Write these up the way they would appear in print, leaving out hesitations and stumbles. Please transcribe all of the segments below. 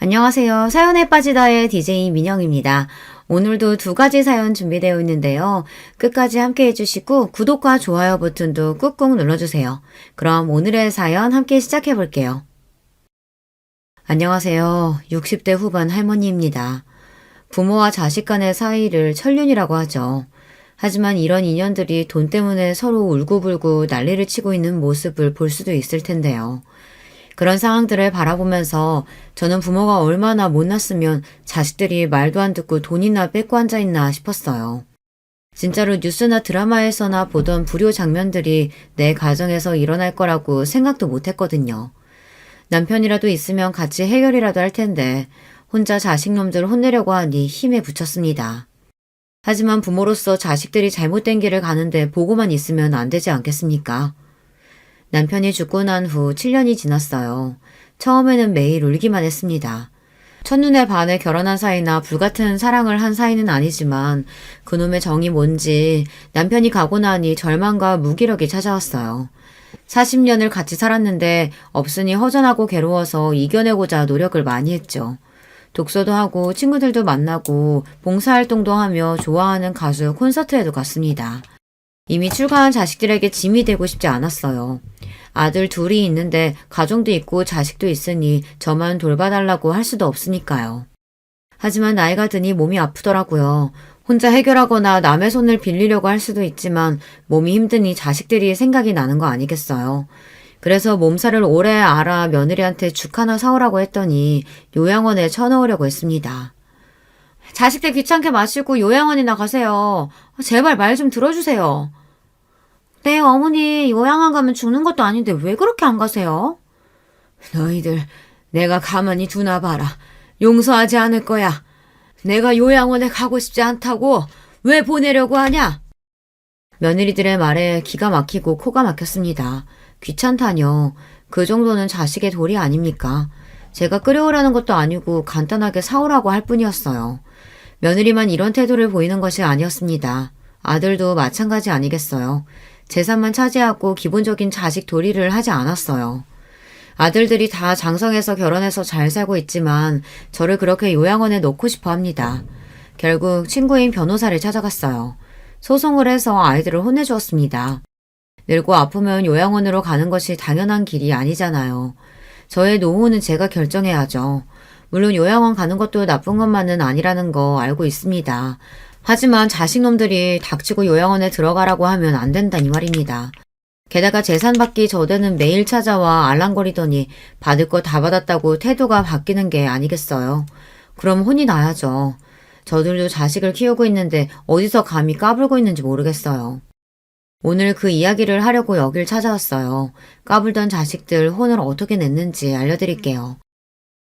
안녕하세요. 사연에 빠지다의 DJ 민영입니다. 오늘도 두 가지 사연 준비되어 있는데요. 끝까지 함께 해주시고 구독과 좋아요 버튼도 꾹꾹 눌러주세요. 그럼 오늘의 사연 함께 시작해 볼게요. 안녕하세요. 60대 후반 할머니입니다. 부모와 자식 간의 사이를 천륜이라고 하죠. 하지만 이런 인연들이 돈 때문에 서로 울고불고 난리를 치고 있는 모습을 볼 수도 있을 텐데요. 그런 상황들을 바라보면서 저는 부모가 얼마나 못났으면 자식들이 말도 안 듣고 돈이나 뺏고 앉아있나 싶었어요. 진짜로 뉴스나 드라마에서나 보던 불효 장면들이 내 가정에서 일어날 거라고 생각도 못했거든요. 남편이라도 있으면 같이 해결이라도 할 텐데 혼자 자식놈들 혼내려고 하니 힘에 부쳤습니다. 하지만 부모로서 자식들이 잘못된 길을 가는데 보고만 있으면 안 되지 않겠습니까? 남편이 죽고 난 후 7년이 지났어요. 처음에는 매일 울기만 했습니다. 첫눈에 반해 결혼한 사이나 불같은 사랑을 한 사이는 아니지만 그놈의 정이 뭔지 남편이 가고 나니 절망과 무기력이 찾아왔어요. 40년을 같이 살았는데 없으니 허전하고 괴로워서 이겨내고자 노력을 많이 했죠. 독서도 하고 친구들도 만나고 봉사활동도 하며 좋아하는 가수 콘서트에도 갔습니다. 이미 출가한 자식들에게 짐이 되고 싶지 않았어요. 아들 둘이 있는데 가정도 있고 자식도 있으니 저만 돌봐달라고 할 수도 없으니까요. 하지만 나이가 드니 몸이 아프더라고요. 혼자 해결하거나 남의 손을 빌리려고 할 수도 있지만 몸이 힘드니 자식들이 생각이 나는 거 아니겠어요. 그래서 몸살을 오래 앓아 며느리한테 죽 하나 사오라고 했더니 요양원에 쳐넣으려고 했습니다. 자식들 귀찮게 마시고 요양원이나 가세요. 제발 말 좀 들어주세요. 네, 어머니 요양원 가면 죽는 것도 아닌데 왜 그렇게 안 가세요? 너희들 내가 가만히 두나 봐라. 용서하지 않을 거야. 내가 요양원에 가고 싶지 않다고 왜 보내려고 하냐? 며느리들의 말에 기가 막히고 코가 막혔습니다. 귀찮다뇨. 그 정도는 자식의 도리 아닙니까? 제가 끓여오라는 것도 아니고 간단하게 사오라고 할 뿐이었어요. 며느리만 이런 태도를 보이는 것이 아니었습니다. 아들도 마찬가지 아니겠어요. 재산만 차지하고 기본적인 자식 도리를 하지 않았어요. 아들들이 다 장성해서 결혼해서 잘 살고 있지만 저를 그렇게 요양원에 넣고 싶어 합니다. 결국 친구인 변호사를 찾아갔어요. 소송을 해서 아이들을 혼내주었습니다. 늙고 아프면 요양원으로 가는 것이 당연한 길이 아니잖아요. 저의 노후는 제가 결정해야죠. 물론 요양원 가는 것도 나쁜 것만은 아니라는 거 알고 있습니다. 하지만 자식놈들이 닥치고 요양원에 들어가라고 하면 안 된다니 말입니다. 게다가 재산 받기 전에는 매일 찾아와 알랑거리더니 받을 거 다 받았다고 태도가 바뀌는 게 아니겠어요. 그럼 혼이 나야죠. 저들도 자식을 키우고 있는데 어디서 감히 까불고 있는지 모르겠어요. 오늘 그 이야기를 하려고 여길 찾아왔어요. 까불던 자식들 혼을 어떻게 냈는지 알려드릴게요.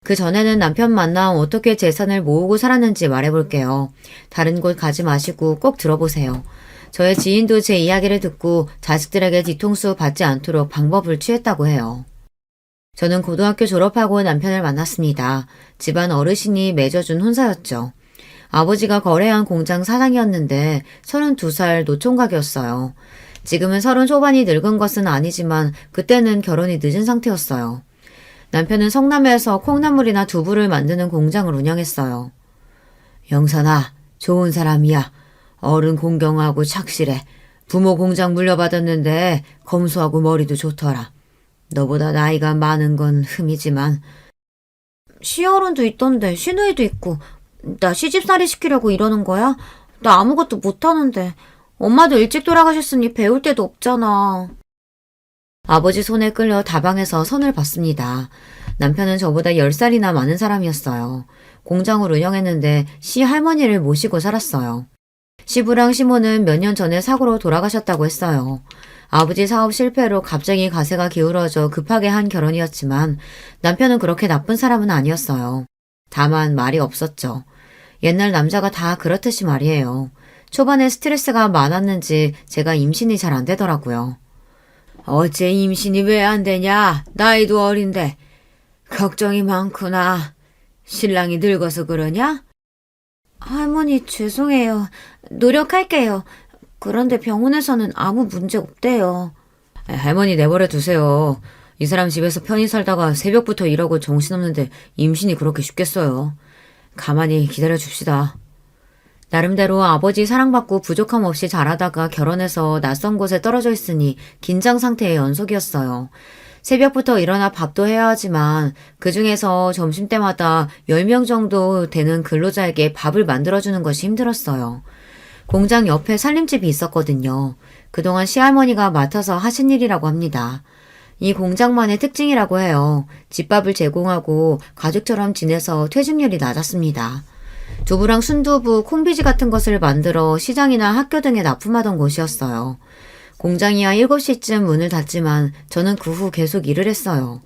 그 전에는 남편 만나 어떻게 재산을 모으고 살았는지 말해볼게요. 다른 곳 가지 마시고 꼭 들어보세요. 저의 지인도 제 이야기를 듣고 자식들에게 뒤통수 받지 않도록 방법을 취했다고 해요. 저는 고등학교 졸업하고 남편을 만났습니다. 집안 어르신이 맺어준 혼사였죠. 아버지가 거래한 공장 사장이었는데 32살 노총각이었어요. 지금은 30 초반이 늙은 것은 아니지만 그때는 결혼이 늦은 상태였어요. 남편은 성남에서 콩나물이나 두부를 만드는 공장을 운영했어요. 영선아, 좋은 사람이야. 어른 공경하고 착실해. 부모 공장 물려받았는데 검소하고 머리도 좋더라. 너보다 나이가 많은 건 흠이지만. 시어른도 있던데 시누이도 있고. 나 시집살이 시키려고 이러는 거야? 나 아무것도 못하는데. 엄마도 일찍 돌아가셨으니 배울 데도 없잖아. 아버지 손에 끌려 다방에서 선을 봤습니다. 남편은 저보다 10살이나 많은 사람이었어요. 공장을 운영했는데 시할머니를 모시고 살았어요. 시부랑 시모는 몇 년 전에 사고로 돌아가셨다고 했어요. 아버지 사업 실패로 갑자기 가세가 기울어져 급하게 한 결혼이었지만 남편은 그렇게 나쁜 사람은 아니었어요. 다만 말이 없었죠. 옛날 남자가 다 그렇듯이 말이에요. 초반에 스트레스가 많았는지 제가 임신이 잘 안 되더라고요. 어째 임신이 왜 안 되냐? 나이도 어린데. 걱정이 많구나. 신랑이 늙어서 그러냐? 할머니 죄송해요. 노력할게요. 그런데 병원에서는 아무 문제 없대요. 할머니 내버려 두세요. 이 사람 집에서 편히 살다가 새벽부터 일하고 정신없는데 임신이 그렇게 쉽겠어요. 가만히 기다려줍시다. 나름대로 아버지 사랑받고 부족함 없이 자라다가 결혼해서 낯선 곳에 떨어져 있으니 긴장 상태의 연속이었어요. 새벽부터 일어나 밥도 해야 하지만 그중에서 점심때마다 10명 정도 되는 근로자에게 밥을 만들어주는 것이 힘들었어요. 공장 옆에 살림집이 있었거든요. 그동안 시할머니가 맡아서 하신 일이라고 합니다. 이 공장만의 특징이라고 해요. 집밥을 제공하고 가족처럼 지내서 퇴직률이 낮았습니다. 두부랑 순두부, 콩비지 같은 것을 만들어 시장이나 학교 등에 납품하던 곳이었어요. 공장이 한 7시쯤 문을 닫지만 저는 그 후 계속 일을 했어요.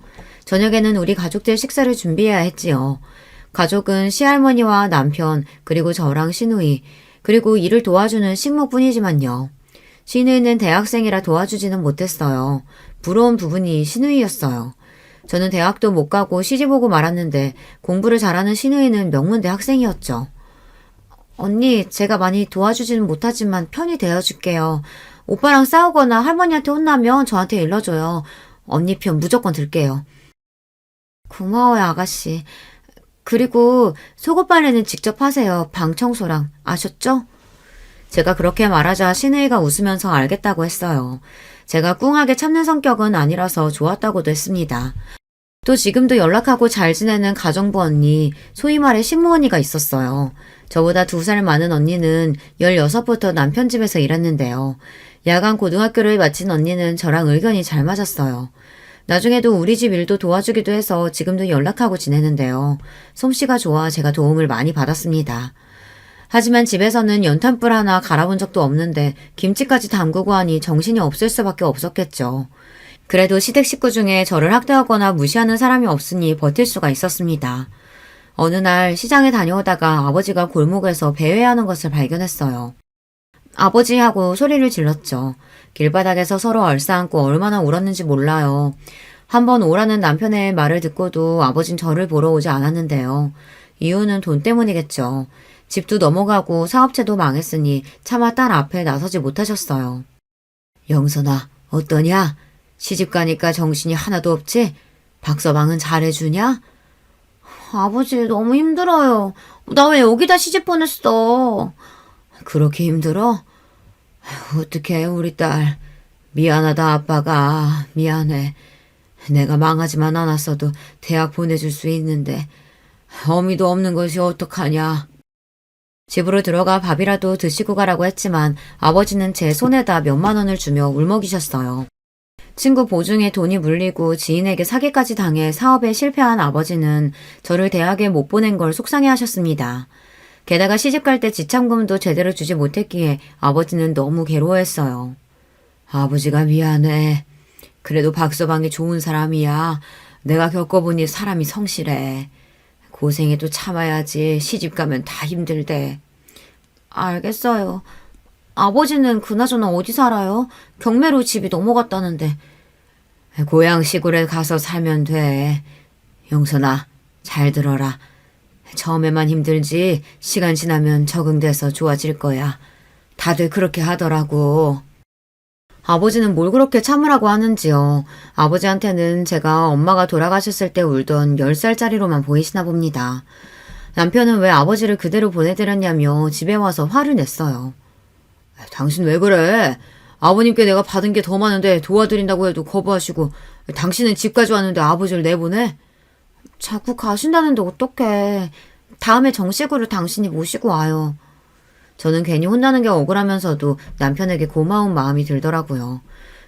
저녁에는 우리 가족들 식사를 준비해야 했지요. 가족은 시할머니와 남편, 그리고 저랑 시누이, 그리고 일을 도와주는 식모뿐이지만요. 시누이는 대학생이라 도와주지는 못했어요. 부러운 부분이 시누이였어요. 저는 대학도 못 가고 시집 오고 말았는데 공부를 잘하는 시누이는 명문대 학생이었죠. 언니, 제가 많이 도와주지는 못하지만 편히 대해줄게요. 오빠랑 싸우거나 할머니한테 혼나면 저한테 일러줘요. 언니 편 무조건 들게요. 고마워요, 아가씨. 그리고 속옷 빨래는 직접 하세요. 방 청소랑. 아셨죠? 제가 그렇게 말하자 시누이가 웃으면서 알겠다고 했어요. 제가 꿍하게 참는 성격은 아니라서 좋았다고도 했습니다. 또 지금도 연락하고 잘 지내는 가정부 언니, 소위 말해 식모 언니가 있었어요. 저보다 2살 많은 언니는 16부터 남편 집에서 일했는데요. 야간 고등학교를 마친 언니는 저랑 의견이 잘 맞았어요. 나중에도 우리 집 일도 도와주기도 해서 지금도 연락하고 지내는데요. 솜씨가 좋아 제가 도움을 많이 받았습니다. 하지만 집에서는 연탄불 하나 갈아본 적도 없는데 김치까지 담그고 하니 정신이 없을 수밖에 없었겠죠. 그래도 시댁 식구 중에 저를 학대하거나 무시하는 사람이 없으니 버틸 수가 있었습니다. 어느 날 시장에 다녀오다가 아버지가 골목에서 배회하는 것을 발견했어요. 아버지하고 소리를 질렀죠. 길바닥에서 서로 얼싸안고 얼마나 울었는지 몰라요. 한번 오라는 남편의 말을 듣고도 아버진 저를 보러 오지 않았는데요. 이유는 돈 때문이겠죠. 집도 넘어가고 사업체도 망했으니 차마 딸 앞에 나서지 못하셨어요. 영선아, 어떠냐? 시집 가니까 정신이 하나도 없지? 박서방은 잘해주냐? 아버지, 너무 힘들어요. 나 왜 여기다 시집 보냈어? 그렇게 힘들어? 어떡해, 우리 딸. 미안하다, 아빠가. 미안해. 내가 망하지만 않았어도 대학 보내줄 수 있는데 어미도 없는 것이 어떡하냐. 집으로 들어가 밥이라도 드시고 가라고 했지만 아버지는 제 손에다 몇만 원을 주며 울먹이셨어요. 친구 보증에 돈이 물리고 지인에게 사기까지 당해 사업에 실패한 아버지는 저를 대학에 못 보낸 걸 속상해하셨습니다. 게다가 시집갈 때 지참금도 제대로 주지 못했기에 아버지는 너무 괴로워했어요. 아버지가 미안해. 그래도 박서방이 좋은 사람이야. 내가 겪어보니 사람이 성실해. 고생해도 참아야지. 시집가면 다 힘들대. 알겠어요. 아버지는 그나저나 어디 살아요? 경매로 집이 넘어갔다는데. 고향 시골에 가서 살면 돼. 영선아, 잘 들어라. 처음에만 힘들지 시간 지나면 적응돼서 좋아질 거야. 다들 그렇게 하더라고. 아버지는 뭘 그렇게 참으라고 하는지요. 아버지한테는 제가 엄마가 돌아가셨을 때 울던 10살짜리로만 보이시나 봅니다. 남편은 왜 아버지를 그대로 보내드렸냐며 집에 와서 화를 냈어요. 당신 왜 그래? 아버님께 내가 받은 게 더 많은데 도와드린다고 해도 거부하시고 당신은 집까지 왔는데 아버지를 내보내? 자꾸 가신다는데 어떡해. 다음에 정식으로 당신이 모시고 와요. 저는 괜히 혼나는 게 억울하면서도 남편에게 고마운 마음이 들더라고요.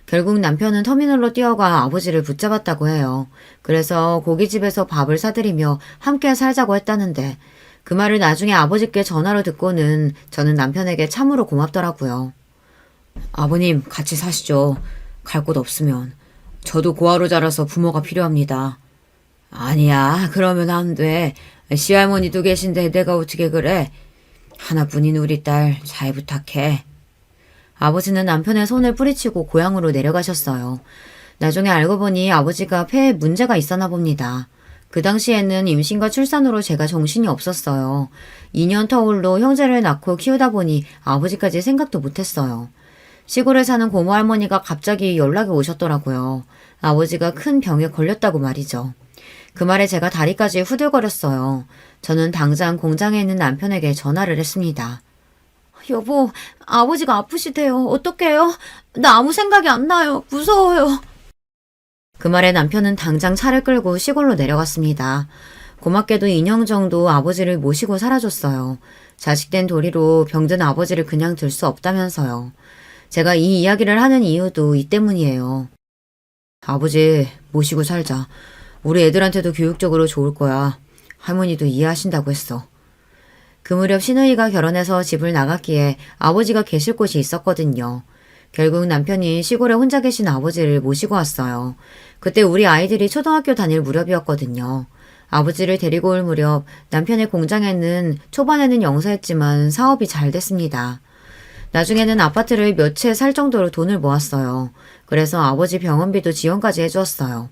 결국 남편은 터미널로 뛰어가 아버지를 붙잡았다고 해요. 그래서 고깃집에서 밥을 사드리며 함께 살자고 했다는데 그 말을 나중에 아버지께 전화로 듣고는 저는 남편에게 참으로 고맙더라고요. 아버님, 같이 사시죠. 갈 곳 없으면. 저도 고아로 자라서 부모가 필요합니다. 아니야, 그러면 안 돼. 시할머니도 계신데 내가 어떻게 그래? 하나뿐인 우리 딸 잘 부탁해. 아버지는 남편의 손을 뿌리치고 고향으로 내려가셨어요. 나중에 알고 보니 아버지가 폐에 문제가 있었나 봅니다. 그 당시에는 임신과 출산으로 제가 정신이 없었어요. 2년 터울로 형제를 낳고 키우다 보니 아버지까지 생각도 못했어요. 시골에 사는 고모 할머니가 갑자기 연락이 오셨더라고요. 아버지가 큰 병에 걸렸다고 말이죠. 그 말에 제가 다리까지 후들거렸어요. 저는 당장 공장에 있는 남편에게 전화를 했습니다. 여보, 아버지가 아프시대요. 어떡해요? 나 아무 생각이 안 나요. 무서워요. 그 말에 남편은 당장 차를 끌고 시골로 내려갔습니다. 고맙게도 2년 정도 아버지를 모시고 살아줬어요. 자식된 도리로 병든 아버지를 그냥 둘 수 없다면서요. 제가 이 이야기를 하는 이유도 이 때문이에요. 아버지 모시고 살자. 우리 애들한테도 교육적으로 좋을 거야. 할머니도 이해하신다고 했어. 그 무렵 시누이가 결혼해서 집을 나갔기에 아버지가 계실 곳이 있었거든요. 결국 남편이 시골에 혼자 계신 아버지를 모시고 왔어요. 그때 우리 아이들이 초등학교 다닐 무렵이었거든요. 아버지를 데리고 올 무렵 남편의 공장에는 초반에는 영세했지만 사업이 잘 됐습니다. 나중에는 아파트를 몇 채 살 정도로 돈을 모았어요. 그래서 아버지 병원비도 지원까지 해주었어요.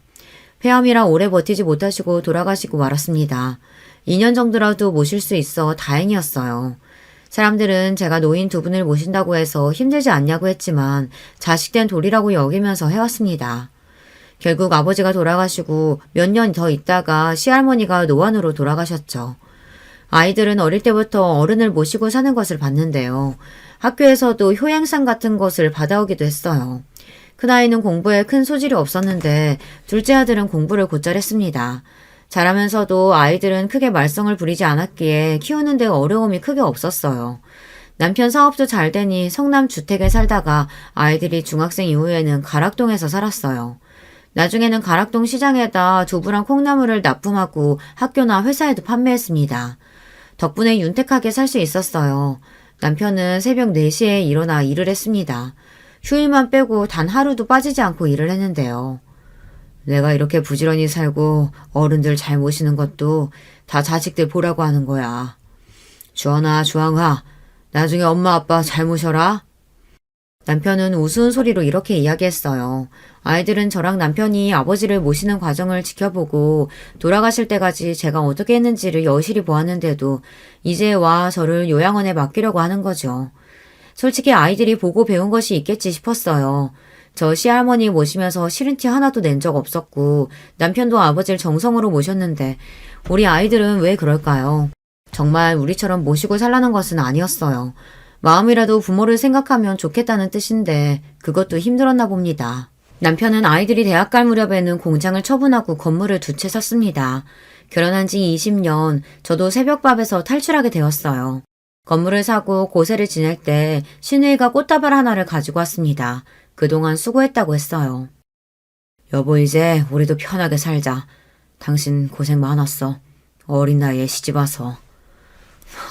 폐암이라 오래 버티지 못하시고 돌아가시고 말았습니다. 2년 정도라도 모실 수 있어 다행이었어요. 사람들은 제가 노인 두 분을 모신다고 해서 힘들지 않냐고 했지만 자식된 도리라고 여기면서 해왔습니다. 결국 아버지가 돌아가시고 몇 년 더 있다가 시할머니가 노안으로 돌아가셨죠. 아이들은 어릴 때부터 어른을 모시고 사는 것을 봤는데요. 학교에서도 효행상 같은 것을 받아오기도 했어요. 큰아이는 공부에 큰 소질이 없었는데 둘째 아들은 공부를 곧잘 했습니다. 자라면서도 아이들은 크게 말썽을 부리지 않았기에 키우는 데 어려움이 크게 없었어요. 남편 사업도 잘 되니 성남 주택에 살다가 아이들이 중학생 이후에는 가락동에서 살았어요. 나중에는 가락동 시장에다 두부랑 콩나물을 납품하고 학교나 회사에도 판매했습니다. 덕분에 윤택하게 살 수 있었어요. 남편은 새벽 4시에 일어나 일을 했습니다. 휴일만 빼고 단 하루도 빠지지 않고 일을 했는데요. 내가 이렇게 부지런히 살고 어른들 잘 모시는 것도 다 자식들 보라고 하는 거야. 주원아, 주황아, 나중에 엄마 아빠 잘 모셔라. 남편은 우스운 소리로 이렇게 이야기했어요. 아이들은 저랑 남편이 아버지를 모시는 과정을 지켜보고 돌아가실 때까지 제가 어떻게 했는지를 여실히 보았는데도 이제 와 저를 요양원에 맡기려고 하는 거죠. 솔직히 아이들이 보고 배운 것이 있겠지 싶었어요. 저 시할머니 모시면서 싫은 티 하나도 낸 적 없었고 남편도 아버지를 정성으로 모셨는데 우리 아이들은 왜 그럴까요? 정말 우리처럼 모시고 살라는 것은 아니었어요. 마음이라도 부모를 생각하면 좋겠다는 뜻인데 그것도 힘들었나 봅니다. 남편은 아이들이 대학 갈 무렵에는 공장을 처분하고 건물을 두 채 샀습니다. 결혼한 지 20년, 저도 새벽밥에서 탈출하게 되었어요. 건물을 사고 고세를 지낼 때 시누이가 꽃다발 하나를 가지고 왔습니다. 그동안 수고했다고 했어요. 여보 이제 우리도 편하게 살자. 당신 고생 많았어. 어린 나이에 시집 와서.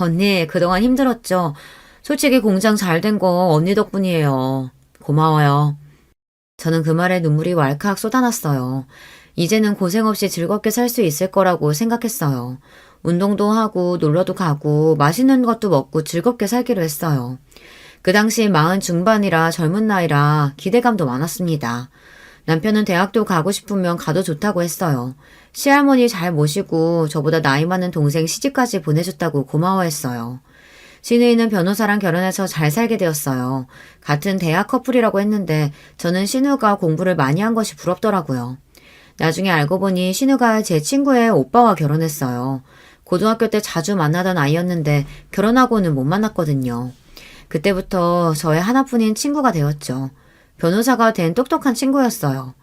언니 그동안 힘들었죠. 솔직히 공장 잘 된 거 언니 덕분이에요. 고마워요. 저는 그 말에 눈물이 왈칵 쏟아났어요. 이제는 고생 없이 즐겁게 살 수 있을 거라고 생각했어요. 운동도 하고 놀러도 가고 맛있는 것도 먹고 즐겁게 살기로 했어요. 그 당시 40 중반이라 젊은 나이라 기대감도 많았습니다. 남편은 대학도 가고 싶으면 가도 좋다고 했어요. 시할머니 잘 모시고 저보다 나이 많은 동생 시집까지 보내줬다고 고마워했어요. 시누이는 변호사랑 결혼해서 잘 살게 되었어요. 같은 대학 커플이라고 했는데 저는 신우가 공부를 많이 한 것이 부럽더라고요. 나중에 알고 보니 신우가 제 친구의 오빠와 결혼했어요. 고등학교 때 자주 만나던 아이였는데 결혼하고는 못 만났거든요. 그때부터 저의 하나뿐인 친구가 되었죠. 변호사가 된 똑똑한 친구였어요.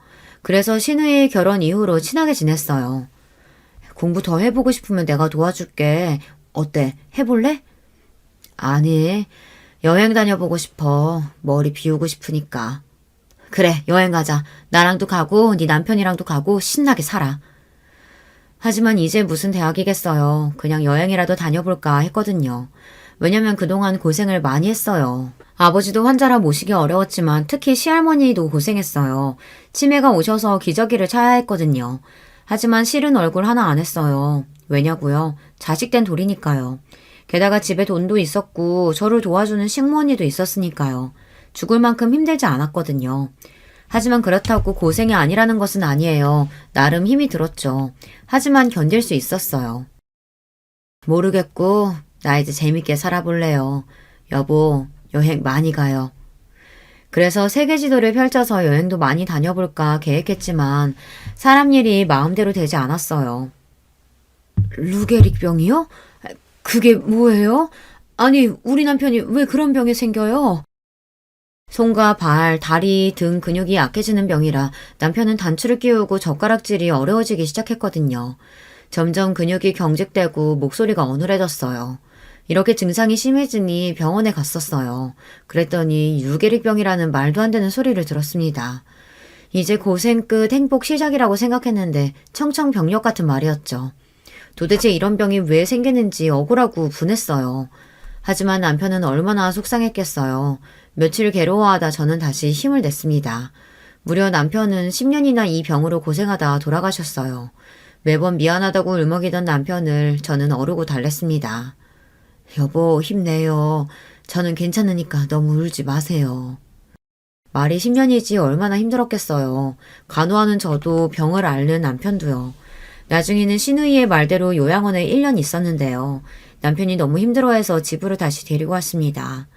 그래서 신우의 결혼 이후로 친하게 지냈어요. 공부 더 해보고 싶으면 내가 도와줄게. 어때? 해볼래? 아니, 여행 다녀보고 싶어. 머리 비우고 싶으니까. 그래, 여행 가자. 나랑도 가고 네 남편이랑도 가고 신나게 살아. 하지만 이제 무슨 대학이겠어요. 그냥 여행이라도 다녀볼까 했거든요. 왜냐면 그동안 고생을 많이 했어요. 아버지도 환자라 모시기 어려웠지만 특히 시할머니도 고생했어요. 치매가 오셔서 기저귀를 차야 했거든요. 하지만 싫은 얼굴 하나 안 했어요. 왜냐고요? 자식된 돌이니까요. 게다가 집에 돈도 있었고 저를 도와주는 식모언니도 있었으니까요. 죽을 만큼 힘들지 않았거든요. 하지만 그렇다고 고생이 아니라는 것은 아니에요. 나름 힘이 들었죠. 하지만 견딜 수 있었어요. 모르겠고 나 이제 재밌게 살아볼래요. 여보, 여행 많이 가요. 그래서 세계 지도를 펼쳐서 여행도 많이 다녀볼까 계획했지만 사람 일이 마음대로 되지 않았어요. 루게릭병이요? 그게 뭐예요? 아니, 우리 남편이 왜 그런 병에 생겨요? 손과 발, 다리 등 근육이 약해지는 병이라 남편은 단추를 끼우고 젓가락질이 어려워지기 시작했거든요. 점점 근육이 경직되고 목소리가 어눌해졌어요. 이렇게 증상이 심해지니 병원에 갔었어요. 그랬더니 유게릭병이라는 말도 안 되는 소리를 들었습니다. 이제 고생 끝 행복 시작이라고 생각했는데 청천벽력 같은 말이었죠. 도대체 이런 병이 왜 생기는지 억울하고 분했어요. 하지만 남편은 얼마나 속상했겠어요. 며칠 괴로워하다 저는 다시 힘을 냈습니다. 무려 남편은 10년이나 이 병으로 고생하다 돌아가셨어요. 매번 미안하다고 울먹이던 남편을 저는 어르고 달랬습니다. 여보, 힘내요. 저는 괜찮으니까 너무 울지 마세요. 말이 10년이지 얼마나 힘들었겠어요. 간호하는 저도 병을 앓는 남편도요. 나중에는 시누이의 말대로 요양원에 1년 있었는데요. 남편이 너무 힘들어해서 집으로 다시 데리고 왔습니다.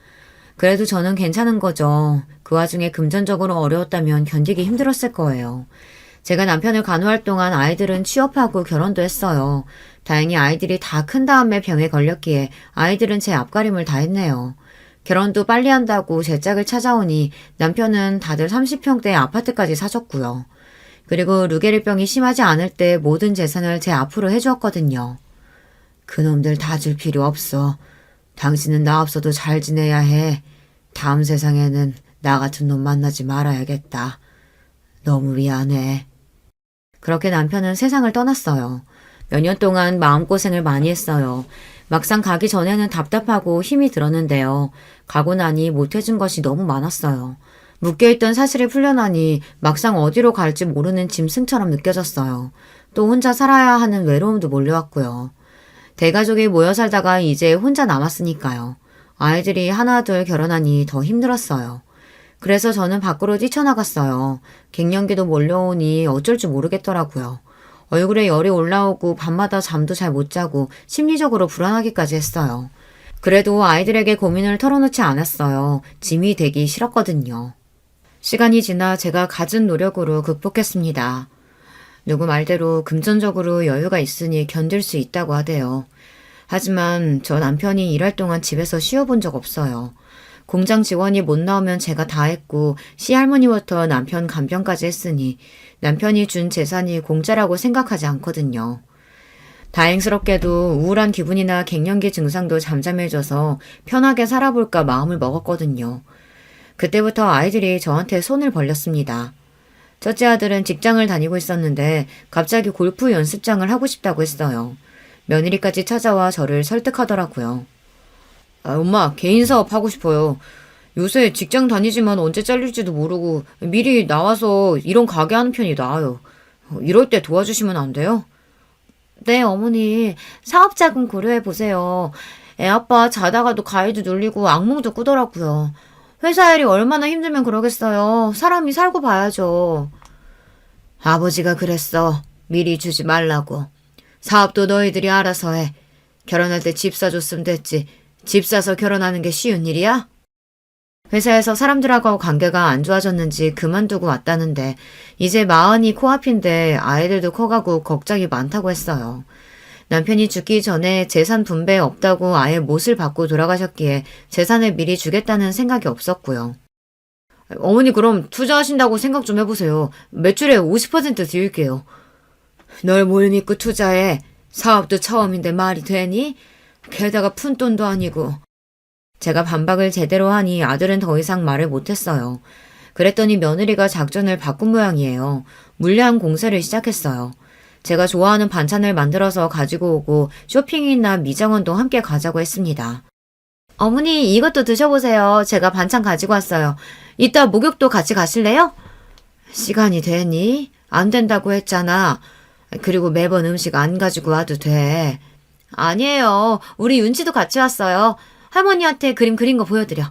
그래도 저는 괜찮은 거죠. 그 와중에 금전적으로 어려웠다면 견디기 힘들었을 거예요. 제가 남편을 간호할 동안 아이들은 취업하고 결혼도 했어요. 다행히 아이들이 다 큰 다음에 병에 걸렸기에 아이들은 제 앞가림을 다 했네요. 결혼도 빨리 한다고 제 짝을 찾아오니 남편은 다들 30평대 아파트까지 사줬고요. 그리고 루게릭병이 심하지 않을 때 모든 재산을 제 앞으로 해주었거든요. 그놈들 다 줄 필요 없어. 당신은 나 없어도 잘 지내야 해. 다음 세상에는 나 같은 놈 만나지 말아야겠다. 너무 미안해. 그렇게 남편은 세상을 떠났어요. 몇 년 동안 마음고생을 많이 했어요. 막상 가기 전에는 답답하고 힘이 들었는데요. 가고 나니 못해준 것이 너무 많았어요. 묶여있던 사실이 풀려나니 막상 어디로 갈지 모르는 짐승처럼 느껴졌어요. 또 혼자 살아야 하는 외로움도 몰려왔고요. 대가족이 모여 살다가 이제 혼자 남았으니까요. 아이들이 하나 둘 결혼하니 더 힘들었어요. 그래서 저는 밖으로 뛰쳐나갔어요. 갱년기도 몰려오니 어쩔 줄 모르겠더라고요. 얼굴에 열이 올라오고 밤마다 잠도 잘 못 자고 심리적으로 불안하기까지 했어요. 그래도 아이들에게 고민을 털어놓지 않았어요. 짐이 되기 싫었거든요. 시간이 지나 제가 갖은 노력으로 극복했습니다. 누구 말대로 금전적으로 여유가 있으니 견딜 수 있다고 하대요. 하지만 저 남편이 일할 동안 집에서 쉬어본 적 없어요. 공장 직원이 못 나오면 제가 다 했고 시할머니부터 남편 간병까지 했으니 남편이 준 재산이 공짜라고 생각하지 않거든요. 다행스럽게도 우울한 기분이나 갱년기 증상도 잠잠해져서 편하게 살아볼까 마음을 먹었거든요. 그때부터 아이들이 저한테 손을 벌렸습니다. 첫째 아들은 직장을 다니고 있었는데 갑자기 골프 연습장을 하고 싶다고 했어요. 며느리까지 찾아와 저를 설득하더라고요. 엄마, 개인 사업 하고 싶어요. 요새 직장 다니지만 언제 잘릴지도 모르고 미리 나와서 이런 가게 하는 편이 나아요. 이럴 때 도와주시면 안 돼요? 네, 어머니. 사업 자금 고려해 보세요. 애 아빠 자다가도 가위도 눌리고 악몽도 꾸더라고요. 회사 일이 얼마나 힘들면 그러겠어요. 사람이 살고 봐야죠. 아버지가 그랬어. 미리 주지 말라고. 사업도 너희들이 알아서 해. 결혼할 때 집 사줬으면 됐지. 집 사서 결혼하는 게 쉬운 일이야? 회사에서 사람들하고 관계가 안 좋아졌는지 그만두고 왔다는데 이제 마흔이 코앞인데 아이들도 커가고 걱정이 많다고 했어요. 남편이 죽기 전에 재산 분배 없다고 아예 못을 받고 돌아가셨기에 재산을 미리 주겠다는 생각이 없었고요. 어머니 그럼 투자하신다고 생각 좀 해보세요. 매출의 50% 드릴게요. 널 뭘 믿고 투자해. 사업도 처음인데 말이 되니? 게다가 푼돈도 아니고. 제가 반박을 제대로 하니 아들은 더 이상 말을 못했어요. 그랬더니 며느리가 작전을 바꾼 모양이에요. 물량 공세를 시작했어요. 제가 좋아하는 반찬을 만들어서 가지고 오고 쇼핑이나 미장원도 함께 가자고 했습니다. 어머니 이것도 드셔보세요. 제가 반찬 가지고 왔어요. 이따 목욕도 같이 가실래요? 시간이 되니? 안 된다고 했잖아. 그리고 매번 음식 안 가지고 와도 돼. 아니에요. 우리 윤치도 같이 왔어요. 할머니한테 그림 그린 거 보여드려.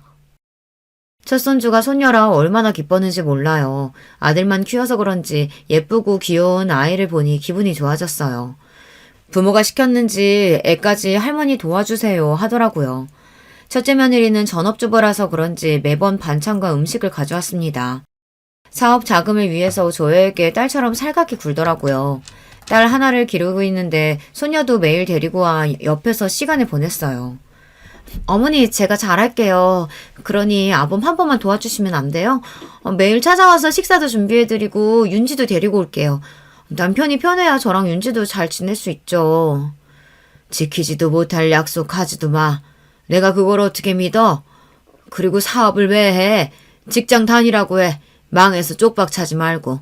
첫 손주가 손녀라 얼마나 기뻤는지 몰라요. 아들만 키워서 그런지 예쁘고 귀여운 아이를 보니 기분이 좋아졌어요. 부모가 시켰는지 애까지 할머니 도와주세요 하더라고요. 첫째 며느리는 전업주부라서 그런지 매번 반찬과 음식을 가져왔습니다. 사업 자금을 위해서 저에게 딸처럼 살갑게 굴더라고요. 딸 하나를 기르고 있는데 손녀도 매일 데리고 와 옆에서 시간을 보냈어요. 어머니, 제가 잘할게요. 그러니 아범 한 번만 도와주시면 안 돼요? 매일 찾아와서 식사도 준비해드리고 윤지도 데리고 올게요. 남편이 편해야 저랑 윤지도 잘 지낼 수 있죠. 지키지도 못할 약속 하지도 마. 내가 그걸 어떻게 믿어? 그리고 사업을 왜 해? 직장 다니라고 해. 망해서 쪽박 차지 말고.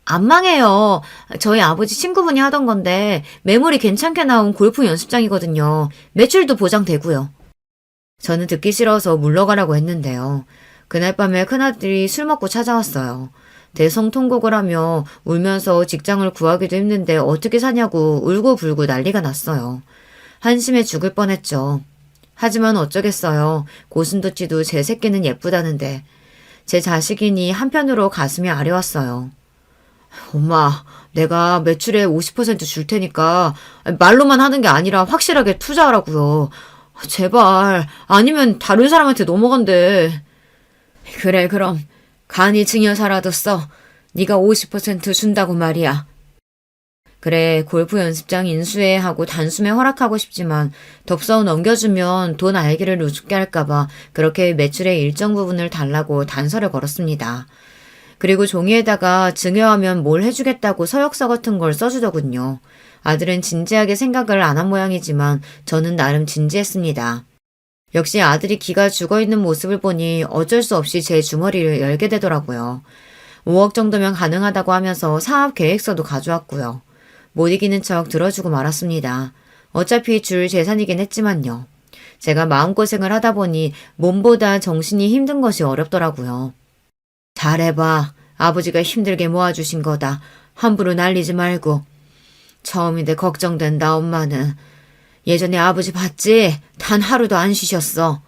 안 망해요. 저희 아버지 친구분이 하던 건데 매물이 괜찮게 나온 골프 연습장이거든요. 매출도 보장되고요. 저는 듣기 싫어서 물러가라고 했는데요. 그날 밤에 큰아들이 술 먹고 찾아왔어요. 대성통곡을 하며 울면서 직장을 구하기도 힘든데 어떻게 사냐고 울고불고 난리가 났어요. 한심해 죽을 뻔했죠. 하지만 어쩌겠어요. 고슴도치도 제 새끼는 예쁘다는데. 제 자식이니 한편으로 가슴이 아려왔어요. 엄마, 내가 매출의 50% 줄 테니까 말로만 하는 게 아니라 확실하게 투자하라고요. 제발, 아니면 다른 사람한테 넘어간대. 그래, 그럼 간이 증여 사라도 써. 네가 50% 준다고 말이야. 그래, 골프 연습장 인수해 하고 단숨에 허락하고 싶지만 덥석 넘겨주면 돈 알기를 우습게 할까봐 그렇게 매출의 일정 부분을 달라고 단서를 걸었습니다. 그리고 종이에다가 증여하면 뭘 해주겠다고 서약서 같은 걸 써주더군요. 아들은 진지하게 생각을 안 한 모양이지만 저는 나름 진지했습니다. 역시 아들이 기가 죽어있는 모습을 보니 어쩔 수 없이 제 주머니를 열게 되더라고요. 5억 정도면 가능하다고 하면서 사업 계획서도 가져왔고요. 못 이기는 척 들어주고 말았습니다. 어차피 줄 재산이긴 했지만요. 제가 마음고생을 하다 보니 몸보다 정신이 힘든 것이 어렵더라고요. 잘해봐. 아버지가 힘들게 모아주신 거다. 함부로 날리지 말고. 처음인데 걱정된다, 엄마는. 예전에 아버지 봤지? 단 하루도 안 쉬셨어.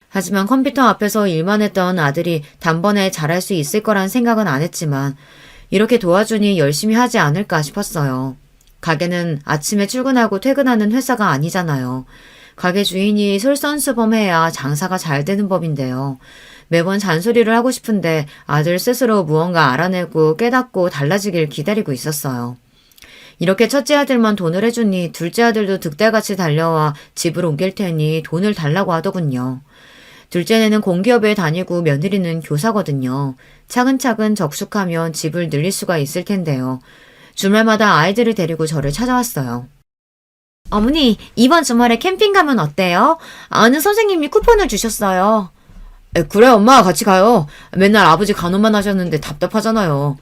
하지만 컴퓨터 앞에서 일만 했던 아들이 단번에 잘할 수 있을 거란 생각은 안 했지만 이렇게 도와주니 열심히 하지 않을까 싶었어요. 가게는 아침에 출근하고 퇴근하는 회사가 아니잖아요. 가게 주인이 솔선수범해야 장사가 잘 되는 법인데요. 매번 잔소리를 하고 싶은데 아들 스스로 무언가 알아내고 깨닫고 달라지길 기다리고 있었어요. 이렇게 첫째 아들만 돈을 해주니 둘째 아들도 득달같이 달려와 집을 옮길 테니 돈을 달라고 하더군요. 둘째는 공기업에 다니고 며느리는 교사거든요. 차근차근 적숙하면 집을 늘릴 수가 있을 텐데요. 주말마다 아이들을 데리고 저를 찾아왔어요. 어머니, 이번 주말에 캠핑 가면 어때요? 아는 선생님이 쿠폰을 주셨어요. 그래, 엄마 같이 가요. 맨날 아버지 간호만 하셨는데 답답하잖아요.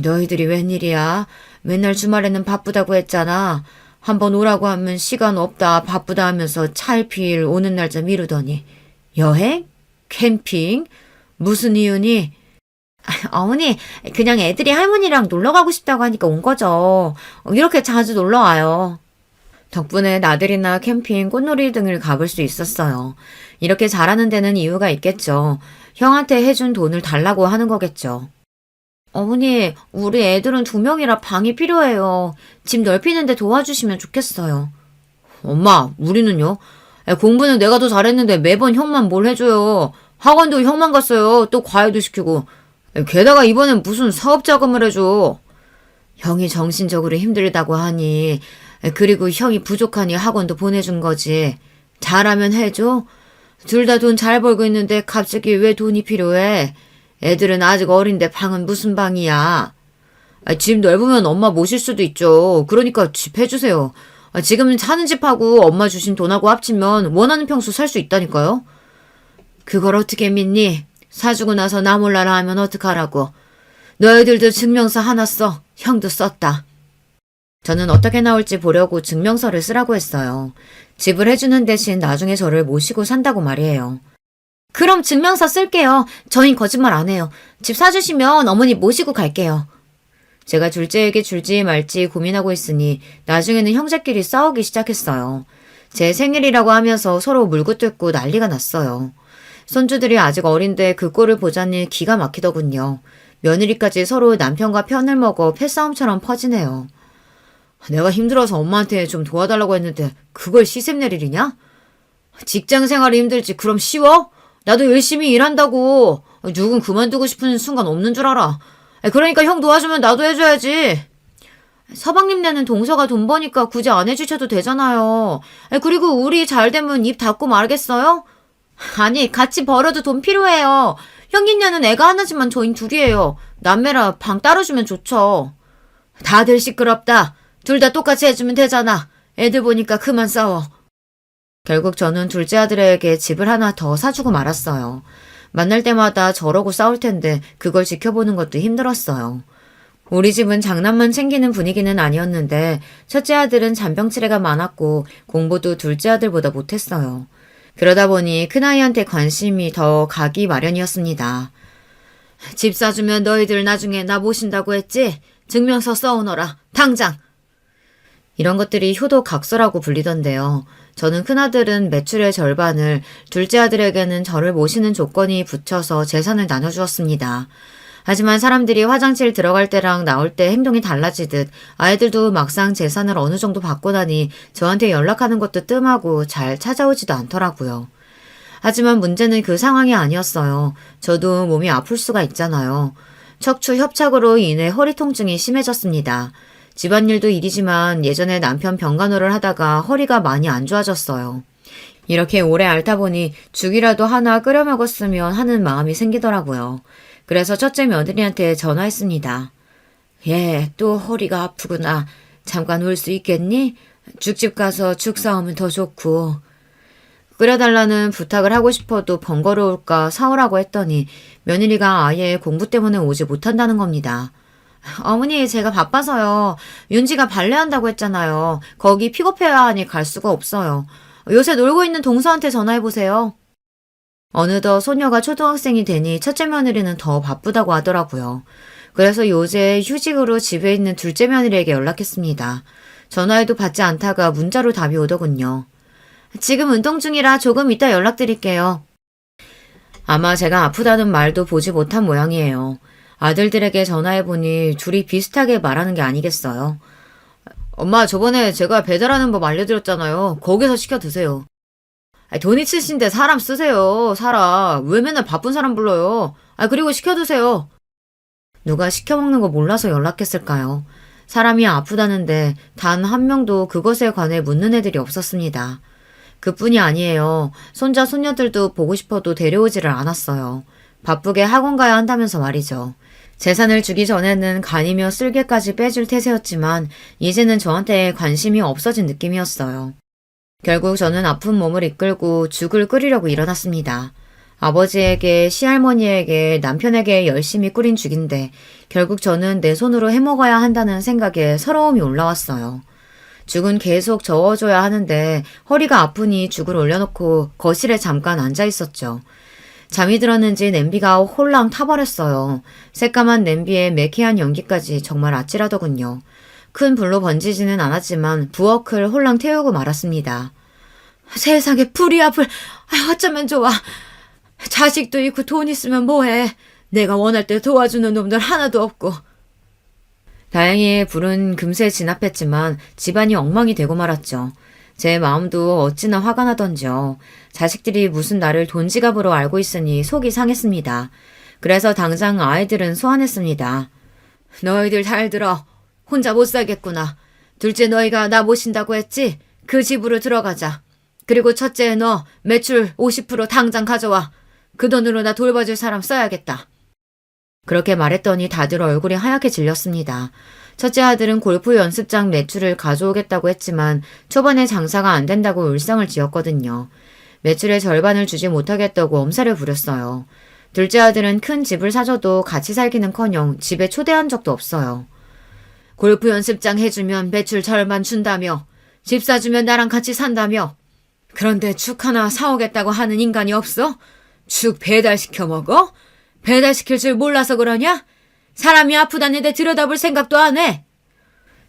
너희들이 웬일이야? 맨날 주말에는 바쁘다고 했잖아. 한번 오라고 하면 시간 없다 바쁘다 하면서 차일피일 오는 날짜 미루더니. 여행? 캠핑? 무슨 이유니? 어머니, 그냥 애들이 할머니랑 놀러 가고 싶다고 하니까 온 거죠. 이렇게 자주 놀러 와요. 덕분에 나들이나 캠핑, 꽃놀이 등을 가볼 수 있었어요. 이렇게 잘하는 데는 이유가 있겠죠. 형한테 해준 돈을 달라고 하는 거겠죠. 어머니, 우리 애들은 2명이라 방이 필요해요. 집 넓히는데 도와주시면 좋겠어요. 엄마, 우리는요? 공부는 내가 더 잘했는데 매번 형만 뭘 해줘요. 학원도 형만 갔어요. 또 과외도 시키고. 게다가 이번엔 무슨 사업 자금을 해줘. 형이 정신적으로 힘들다고 하니, 그리고 형이 부족하니 학원도 보내준 거지. 잘하면 해줘. 둘 다 돈 잘 벌고 있는데 갑자기 왜 돈이 필요해? 애들은 아직 어린데 방은 무슨 방이야. 집 넓으면 엄마 모실 수도 있죠. 그러니까 집 해주세요. 지금 사는 집하고 엄마 주신 돈하고 합치면 원하는 평수 살 수 있다니까요. 그걸 어떻게 믿니? 사주고 나서 나 몰라라 하면 어떡하라고. 너희들도 증명서 하나 써. 형도 썼다. 저는 어떻게 나올지 보려고 증명서를 쓰라고 했어요. 집을 해주는 대신 나중에 저를 모시고 산다고 말이에요. 그럼 증명서 쓸게요. 저흰 거짓말 안 해요. 집 사주시면 어머니 모시고 갈게요. 제가 둘째에게 줄지 말지 고민하고 있으니 나중에는 형제끼리 싸우기 시작했어요. 제 생일이라고 하면서 서로 물고 뜯고 난리가 났어요. 손주들이 아직 어린데 그 꼴을 보자니 기가 막히더군요. 며느리까지 서로 남편과 편을 먹어 패싸움처럼 퍼지네요. 내가 힘들어서 엄마한테 좀 도와달라고 했는데 그걸 시샘 내리냐? 직장 생활이 힘들지 그럼 쉬워? 나도 열심히 일한다고. 누군 그만두고 싶은 순간 없는 줄 알아. 그러니까 형 도와주면 나도 해줘야지. 서방님네는 동서가 돈 버니까 굳이 안 해주셔도 되잖아요. 그리고 우리 잘 되면 입 닫고 말겠어요? 아니, 같이 벌어도 돈 필요해요. 형님네는 애가 하나지만 저희 둘이에요. 남매라 방 따로 주면 좋죠. 다들 시끄럽다. 둘 다 똑같이 해주면 되잖아. 애들 보니까 그만 싸워. 결국 저는 둘째 아들에게 집을 하나 더 사주고 말았어요. 만날 때마다 저러고 싸울 텐데 그걸 지켜보는 것도 힘들었어요. 우리 집은 장난만 챙기는 분위기는 아니었는데 첫째 아들은 잔병치레가 많았고 공부도 둘째 아들보다 못했어요. 그러다 보니 큰아이한테 관심이 더 가기 마련이었습니다. 집 사주면 너희들 나중에 나 모신다고 했지? 증명서 써오너라. 당장! 이런 것들이 효도각서라고 불리던데요. 저는 큰아들은 매출의 절반을, 둘째 아들에게는 저를 모시는 조건이 붙여서 재산을 나눠주었습니다. 하지만 사람들이 화장실 들어갈 때랑 나올 때 행동이 달라지듯 아이들도 막상 재산을 어느 정도 받고 나니 저한테 연락하는 것도 뜸하고 잘 찾아오지도 않더라고요. 하지만 문제는 그 상황이 아니었어요. 저도 몸이 아플 수가 있잖아요. 척추 협착으로 인해 허리 통증이 심해졌습니다. 집안일도 일이지만 예전에 남편 병간호를 하다가 허리가 많이 안 좋아졌어요. 이렇게 오래 앓다 보니 죽이라도 하나 끓여 먹었으면 하는 마음이 생기더라고요. 그래서 첫째 며느리한테 전화했습니다. 또 허리가 아프구나. 잠깐 올 수 있겠니? 죽집 가서 죽 사오면 더 좋고. 끓여달라는 부탁을 하고 싶어도 번거로울까 사오라고 했더니 며느리가 아예 공부 때문에 오지 못한다는 겁니다. 어머니, 제가 바빠서요. 윤지가 발레한다고 했잖아요. 거기 픽업해야 하니 갈 수가 없어요. 요새 놀고 있는 동서한테 전화해보세요. 어느덧 소녀가 초등학생이 되니 첫째 며느리는 더 바쁘다고 하더라고요. 그래서 요새 휴직으로 집에 있는 둘째 며느리에게 연락했습니다. 전화해도 받지 않다가 문자로 답이 오더군요. 지금 운동 중이라 조금 이따 연락드릴게요. 아마 제가 아프다는 말도 보지 못한 모양이에요. 아들들에게 전화해보니 둘이 비슷하게 말하는 게 아니겠어요. 엄마, 저번에 제가 배달하는 법 알려드렸잖아요. 거기서 시켜 드세요. 돈 있으신데 사람 쓰세요. 사람. 왜 맨날 바쁜 사람 불러요? 그리고 시켜 드세요. 누가 시켜 먹는 거 몰라서 연락했을까요? 사람이 아프다는데 단 한 명도 그것에 관해 묻는 애들이 없었습니다. 그뿐이 아니에요. 손자, 손녀들도 보고 싶어도 데려오지를 않았어요. 바쁘게 학원 가야 한다면서 말이죠. 재산을 주기 전에는 간이며 쓸개까지 빼줄 태세였지만 이제는 저한테 관심이 없어진 느낌이었어요. 결국 저는 아픈 몸을 이끌고 죽을 끓이려고 일어났습니다. 아버지에게, 시할머니에게, 남편에게 열심히 끓인 죽인데 결국 저는 내 손으로 해먹어야 한다는 생각에 서러움이 올라왔어요. 죽은 계속 저어줘야 하는데 허리가 아프니 죽을 올려놓고 거실에 잠깐 앉아 있었죠. 잠이 들었는지 냄비가 홀랑 타버렸어요. 새까만 냄비에 매캐한 연기까지 정말 아찔하더군요. 큰 불로 번지지는 않았지만 부엌을 홀랑 태우고 말았습니다. 세상에 불이 앞을 어쩌면 좋아. 자식도 있고 돈 있으면 뭐해. 내가 원할 때 도와주는 놈들 하나도 없고. 다행히 불은 금세 진압했지만 집안이 엉망이 되고 말았죠. 제 마음도 어찌나 화가 나던지요. 자식들이 무슨 나를 돈지갑으로 알고 있으니 속이 상했습니다. 그래서 당장 아이들은 소환했습니다. 너희들 잘 들어. 혼자 못 살겠구나. 둘째 너희가 나 모신다고 했지? 그 집으로 들어가자. 그리고 첫째 너 매출 50% 당장 가져와. 그 돈으로 나 돌봐줄 사람 써야겠다. 그렇게 말했더니 다들 얼굴이 하얗게 질렸습니다. 첫째 아들은 골프 연습장 매출을 가져오겠다고 했지만 초반에 장사가 안 된다고 울상을 지었거든요. 매출의 절반을 주지 못하겠다고 엄살을 부렸어요. 둘째 아들은 큰 집을 사줘도 같이 살기는커녕 집에 초대한 적도 없어요. 골프 연습장 해주면 매출 절반 준다며. 집 사주면 나랑 같이 산다며. 그런데 죽 하나 사오겠다고 하는 인간이 없어? 죽 배달시켜 먹어? 배달시킬 줄 몰라서 그러냐? 사람이 아프다는데 들여다볼 생각도 안 해.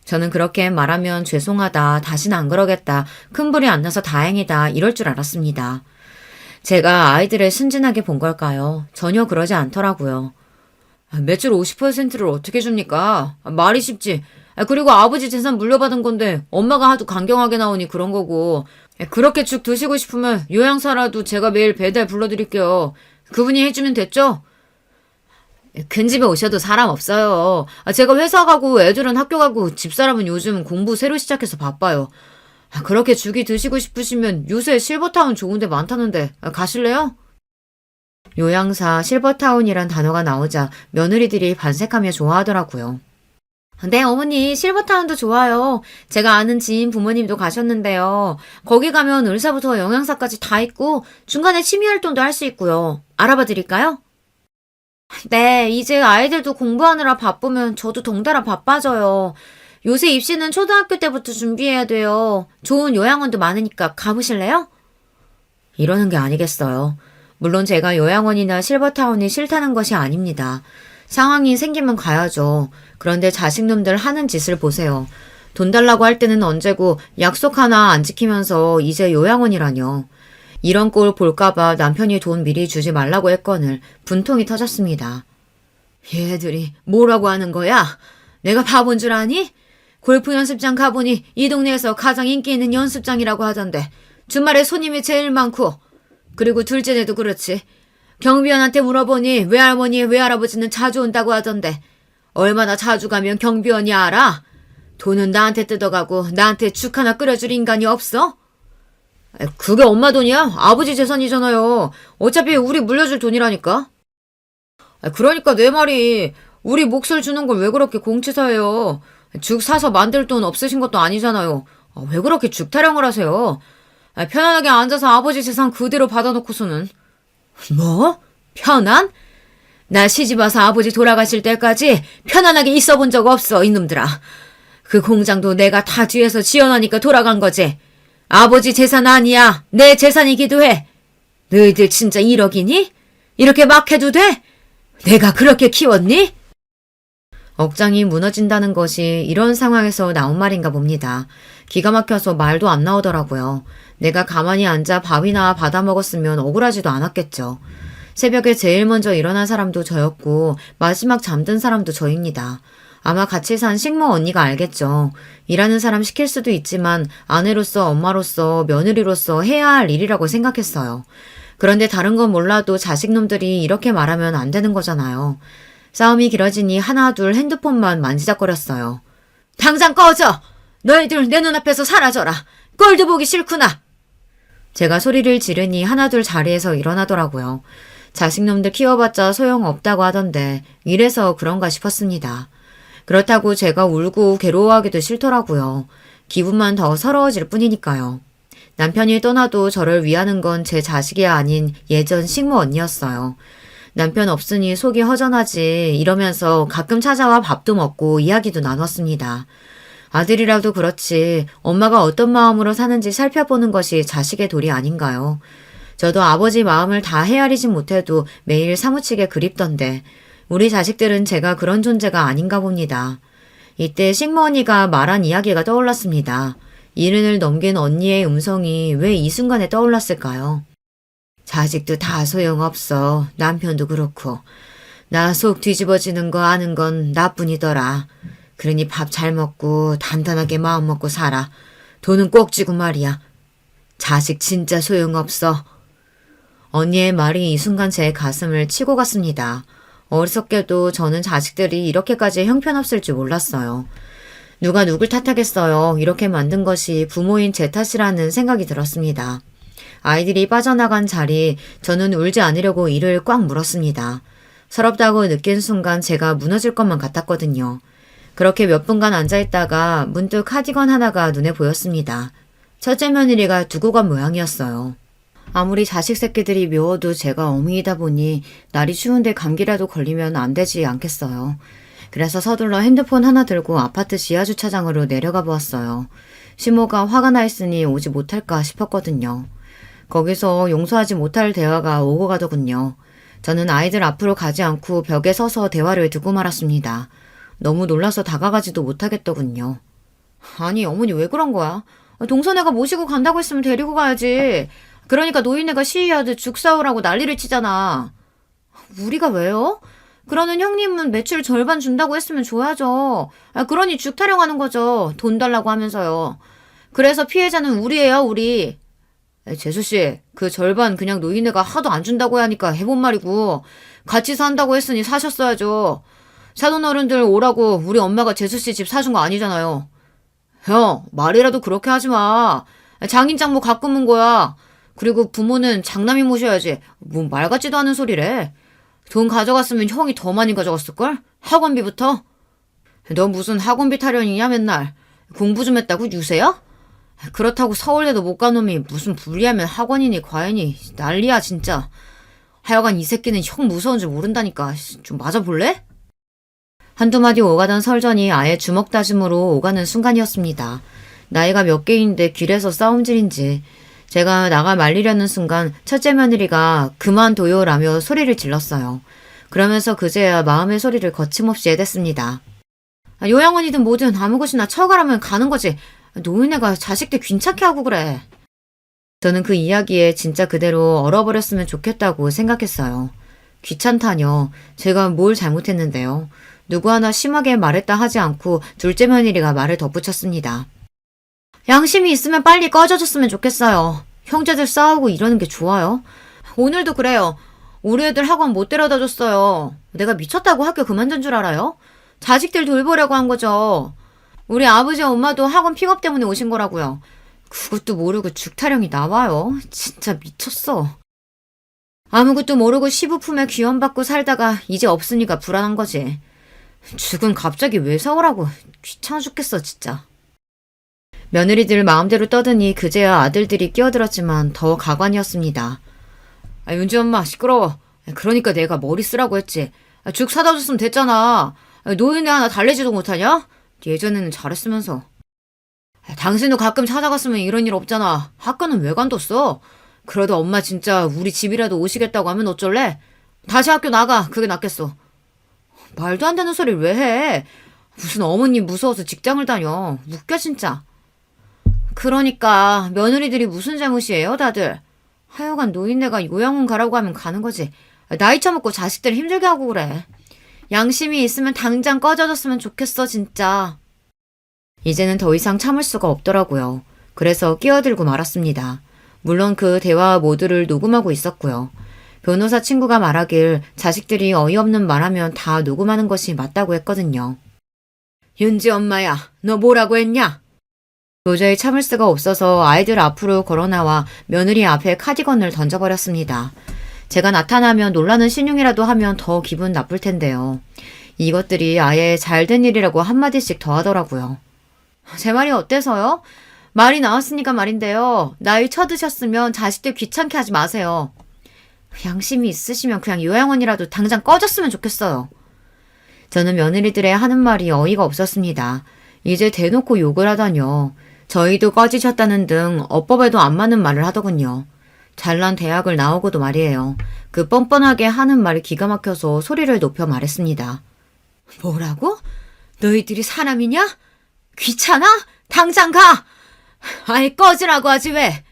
저는 그렇게 말하면 죄송하다, 다시는 안 그러겠다, 큰 불이 안 나서 다행이다 이럴 줄 알았습니다. 제가 아이들을 순진하게 본 걸까요? 전혀 그러지 않더라고요. 매출 50%를 어떻게 줍니까? 말이 쉽지. 그리고 아버지 재산 물려받은 건데 엄마가 하도 강경하게 나오니 그런 거고. 그렇게 죽 드시고 싶으면 요양사라도 제가 매일 배달 불러드릴게요. 그분이 해주면 됐죠? 큰 집에 오셔도 사람 없어요. 제가 회사 가고 애들은 학교 가고 집사람은 요즘 공부 새로 시작해서 바빠요. 그렇게 죽이 드시고 싶으시면 요새 실버타운 좋은 데 많다는데 가실래요? 요양사 실버타운이란 단어가 나오자 며느리들이 반색하며 좋아하더라고요. 네, 어머니, 실버타운도 좋아요. 제가 아는 지인 부모님도 가셨는데요. 거기 가면 의사부터 영양사까지 다 있고 중간에 취미활동도 할 수 있고요. 알아봐 드릴까요? 네, 이제 아이들도 공부하느라 바쁘면 저도 덩달아 바빠져요. 요새 입시는 초등학교 때부터 준비해야 돼요. 좋은 요양원도 많으니까 가보실래요? 이러는 게 아니겠어요. 물론 제가 요양원이나 실버타운이 싫다는 것이 아닙니다. 상황이 생기면 가야죠. 그런데 자식놈들 하는 짓을 보세요. 돈 달라고 할 때는 언제고 약속 하나 안 지키면서 이제 요양원이라뇨. 이런 꼴 볼까봐 남편이 돈 미리 주지 말라고 했거늘 분통이 터졌습니다. 얘들이 뭐라고 하는 거야? 내가 바본 줄 아니? 골프 연습장 가보니 이 동네에서 가장 인기 있는 연습장이라고 하던데 주말에 손님이 제일 많고 그리고 둘째네도 그렇지. 경비원한테 물어보니 외할머니 외할아버지는 자주 온다고 하던데 얼마나 자주 가면 경비원이 알아? 돈은 나한테 뜯어가고 나한테 죽 하나 끓여줄 인간이 없어? 그게 엄마 돈이야? 아버지 재산이잖아요. 어차피 우리 물려줄 돈이라니까. 그러니까 내 말이 우리 몫을 주는 걸 왜 그렇게 공치사해요. 죽 사서 만들 돈 없으신 것도 아니잖아요. 왜 그렇게 죽 타령을 하세요? 편안하게 앉아서 아버지 재산 그대로 받아놓고서는. 뭐? 편안? 나 시집와서 아버지 돌아가실 때까지 편안하게 있어 본 적 없어, 이놈들아. 그 공장도 내가 다 뒤에서 지어놓으니까 돌아간 거지. 아버지 재산 아니야. 내 재산이기도 해. 너희들 진짜 1억이니? 이렇게 막 해도 돼? 내가 그렇게 키웠니? 억장이 무너진다는 것이 이런 상황에서 나온 말인가 봅니다. 기가 막혀서 말도 안 나오더라고요. 내가 가만히 앉아 밥이나 받아 먹었으면 억울하지도 않았겠죠. 새벽에 제일 먼저 일어난 사람도 저였고 마지막 잠든 사람도 저입니다. 아마 같이 산 식모 언니가 알겠죠. 일하는 사람 시킬 수도 있지만 아내로서 엄마로서 며느리로서 해야 할 일이라고 생각했어요. 그런데 다른 건 몰라도 자식놈들이 이렇게 말하면 안 되는 거잖아요. 싸움이 길어지니 하나둘 핸드폰만 만지작거렸어요. 당장 꺼져! 너희들 내 눈앞에서 사라져라! 꼴도 보기 싫구나! 제가 소리를 지르니 하나둘 자리에서 일어나더라고요. 자식놈들 키워봤자 소용없다고 하던데 이래서 그런가 싶었습니다. 그렇다고 제가 울고 괴로워하기도 싫더라고요. 기분만 더 서러워질 뿐이니까요. 남편이 떠나도 저를 위하는 건 제 자식이 아닌 예전 식모 언니였어요. 남편 없으니 속이 허전하지 이러면서 가끔 찾아와 밥도 먹고 이야기도 나눴습니다. 아들이라도 그렇지 엄마가 어떤 마음으로 사는지 살펴보는 것이 자식의 도리 아닌가요? 저도 아버지 마음을 다 헤아리진 못해도 매일 사무치게 그립던데 우리 자식들은 제가 그런 존재가 아닌가 봅니다. 이때 식모언니가 말한 이야기가 떠올랐습니다. 이른을 넘긴 언니의 음성이 왜 이 순간에 떠올랐을까요? 자식도 다 소용없어. 남편도 그렇고. 나 속 뒤집어지는 거 아는 건 나뿐이더라. 그러니 밥 잘 먹고 단단하게 마음 먹고 살아. 돈은 꼭 쥐고 말이야. 자식 진짜 소용없어. 언니의 말이 이 순간 제 가슴을 치고 갔습니다. 어리석게도 저는 자식들이 이렇게까지 형편없을 줄 몰랐어요. 누가 누굴 탓하겠어요. 이렇게 만든 것이 부모인 제 탓이라는 생각이 들었습니다. 아이들이 빠져나간 자리 저는 울지 않으려고 이를 꽉 물었습니다. 서럽다고 느낀 순간 제가 무너질 것만 같았거든요. 그렇게 몇 분간 앉아있다가 문득 카디건 하나가 눈에 보였습니다. 첫째 며느리가 두고 간 모양이었어요. 아무리 자식 새끼들이 미워도 제가 어미이다 보니 날이 추운데 감기라도 걸리면 안 되지 않겠어요. 그래서 서둘러 핸드폰 하나 들고 아파트 지하주차장으로 내려가 보았어요. 시모가 화가 나 있으니 오지 못할까 싶었거든요. 거기서 용서하지 못할 대화가 오고 가더군요. 저는 아이들 앞으로 가지 않고 벽에 서서 대화를 듣고 말았습니다. 너무 놀라서 다가가지도 못하겠더군요. 아니 어머니 왜 그런 거야? 동서네가 모시고 간다고 했으면 데리고 가야지. 그러니까 노인네가 시위하듯 죽 사오라고 난리를 치잖아. 우리가 왜요? 그러는 형님은 매출 절반 준다고 했으면 줘야죠. 그러니 죽 타령하는 거죠. 돈 달라고 하면서요. 그래서 피해자는 우리예요, 우리. 재수씨, 그 절반 그냥 노인네가 하도 안 준다고 하니까 해본 말이고, 같이 산다고 했으니 사셨어야죠. 사돈 어른들 오라고 우리 엄마가 재수씨 집 사준 거 아니잖아요. 형, 말이라도 그렇게 하지 마. 장인 장모 가끔 온 거야. 그리고 부모는 장남이 모셔야지. 뭐 말 같지도 않은 소리래. 돈 가져갔으면 형이 더 많이 가져갔을걸? 학원비부터? 너 무슨 학원비 타령이냐 맨날. 공부 좀 했다고 유세야? 그렇다고 서울대도 못 간 놈이 무슨 불리하면 학원이니 과외니 난리야 진짜. 하여간 이 새끼는 형 무서운 줄 모른다니까. 좀 맞아볼래? 한두 마디 오가던 설전이 아예 주먹 다짐으로 오가는 순간이었습니다. 나이가 몇 개인데 길에서 싸움질인지 제가 나가 말리려는 순간 첫째 며느리가 그만둬요라며 소리를 질렀어요. 그러면서 그제야 마음의 소리를 거침없이 해댔습니다. 요양원이든 뭐든 아무 곳이나 처가라면 가는 거지. 노인네가 자식들 귀찮게 하고 그래. 저는 그 이야기에 진짜 그대로 얼어버렸으면 좋겠다고 생각했어요. 귀찮다뇨. 제가 뭘 잘못했는데요. 누구 하나 심하게 말했다 하지 않고 둘째 며느리가 말을 덧붙였습니다. 양심이 있으면 빨리 꺼져줬으면 좋겠어요. 형제들 싸우고 이러는 게 좋아요? 오늘도 그래요. 우리 애들 학원 못 데려다 줬어요. 내가 미쳤다고 학교 그만둔 줄 알아요? 자식들 돌보려고 한 거죠. 우리 아버지 엄마도 학원 픽업 때문에 오신 거라고요. 그것도 모르고 죽타령이 나와요. 진짜 미쳤어. 아무것도 모르고 시부 품에 귀염받고 살다가 이제 없으니까 불안한 거지. 죽은 갑자기 왜 사오라고. 귀찮아 죽겠어 진짜. 며느리들 마음대로 떠드니 그제야 아들들이 끼어들었지만 더 가관이었습니다. 윤지 엄마 시끄러워. 그러니까 내가 머리 쓰라고 했지. 죽 사다 줬으면 됐잖아. 노인네 하나 달래지도 못하냐? 예전에는 잘했으면서. 당신도 가끔 찾아갔으면 이런 일 없잖아. 학교는 왜 관뒀어? 그래도 엄마 진짜 우리 집이라도 오시겠다고 하면 어쩔래? 다시 학교 나가. 그게 낫겠어. 말도 안 되는 소리를 왜 해? 무슨 어머님 무서워서 직장을 다녀. 웃겨 진짜. 그러니까 며느리들이 무슨 잘못이에요 다들. 하여간 노인네가 요양원 가라고 하면 가는 거지. 나이 처먹고 자식들 힘들게 하고 그래. 양심이 있으면 당장 꺼져줬으면 좋겠어 진짜. 이제는 더 이상 참을 수가 없더라고요. 그래서 끼어들고 말았습니다. 물론 그 대화 모두를 녹음하고 있었고요. 변호사 친구가 말하길 자식들이 어이없는 말하면 다 녹음하는 것이 맞다고 했거든요. 윤지 엄마야, 너 뭐라고 했냐? 도저히 참을 수가 없어서 아이들 앞으로 걸어나와 며느리 앞에 카디건을 던져버렸습니다. 제가 나타나면 놀라는 신용이라도 하면 더 기분 나쁠 텐데요. 이것들이 아예 잘된 일이라고 한마디씩 더 하더라고요. 제 말이 어때서요? 말이 나왔으니까 말인데요. 나이 쳐드셨으면 자식들 귀찮게 하지 마세요. 양심이 있으시면 그냥 요양원이라도 당장 꺼졌으면 좋겠어요. 저는 며느리들의 하는 말이 어이가 없었습니다. 이제 대놓고 욕을 하다뇨. 저희도 꺼지셨다는 등 어법에도 안 맞는 말을 하더군요. 잘난 대학을 나오고도 말이에요. 그 뻔뻔하게 하는 말이 기가 막혀서 소리를 높여 말했습니다. 뭐라고? 너희들이 사람이냐? 귀찮아? 당장 가! 아이 꺼지라고 하지 왜?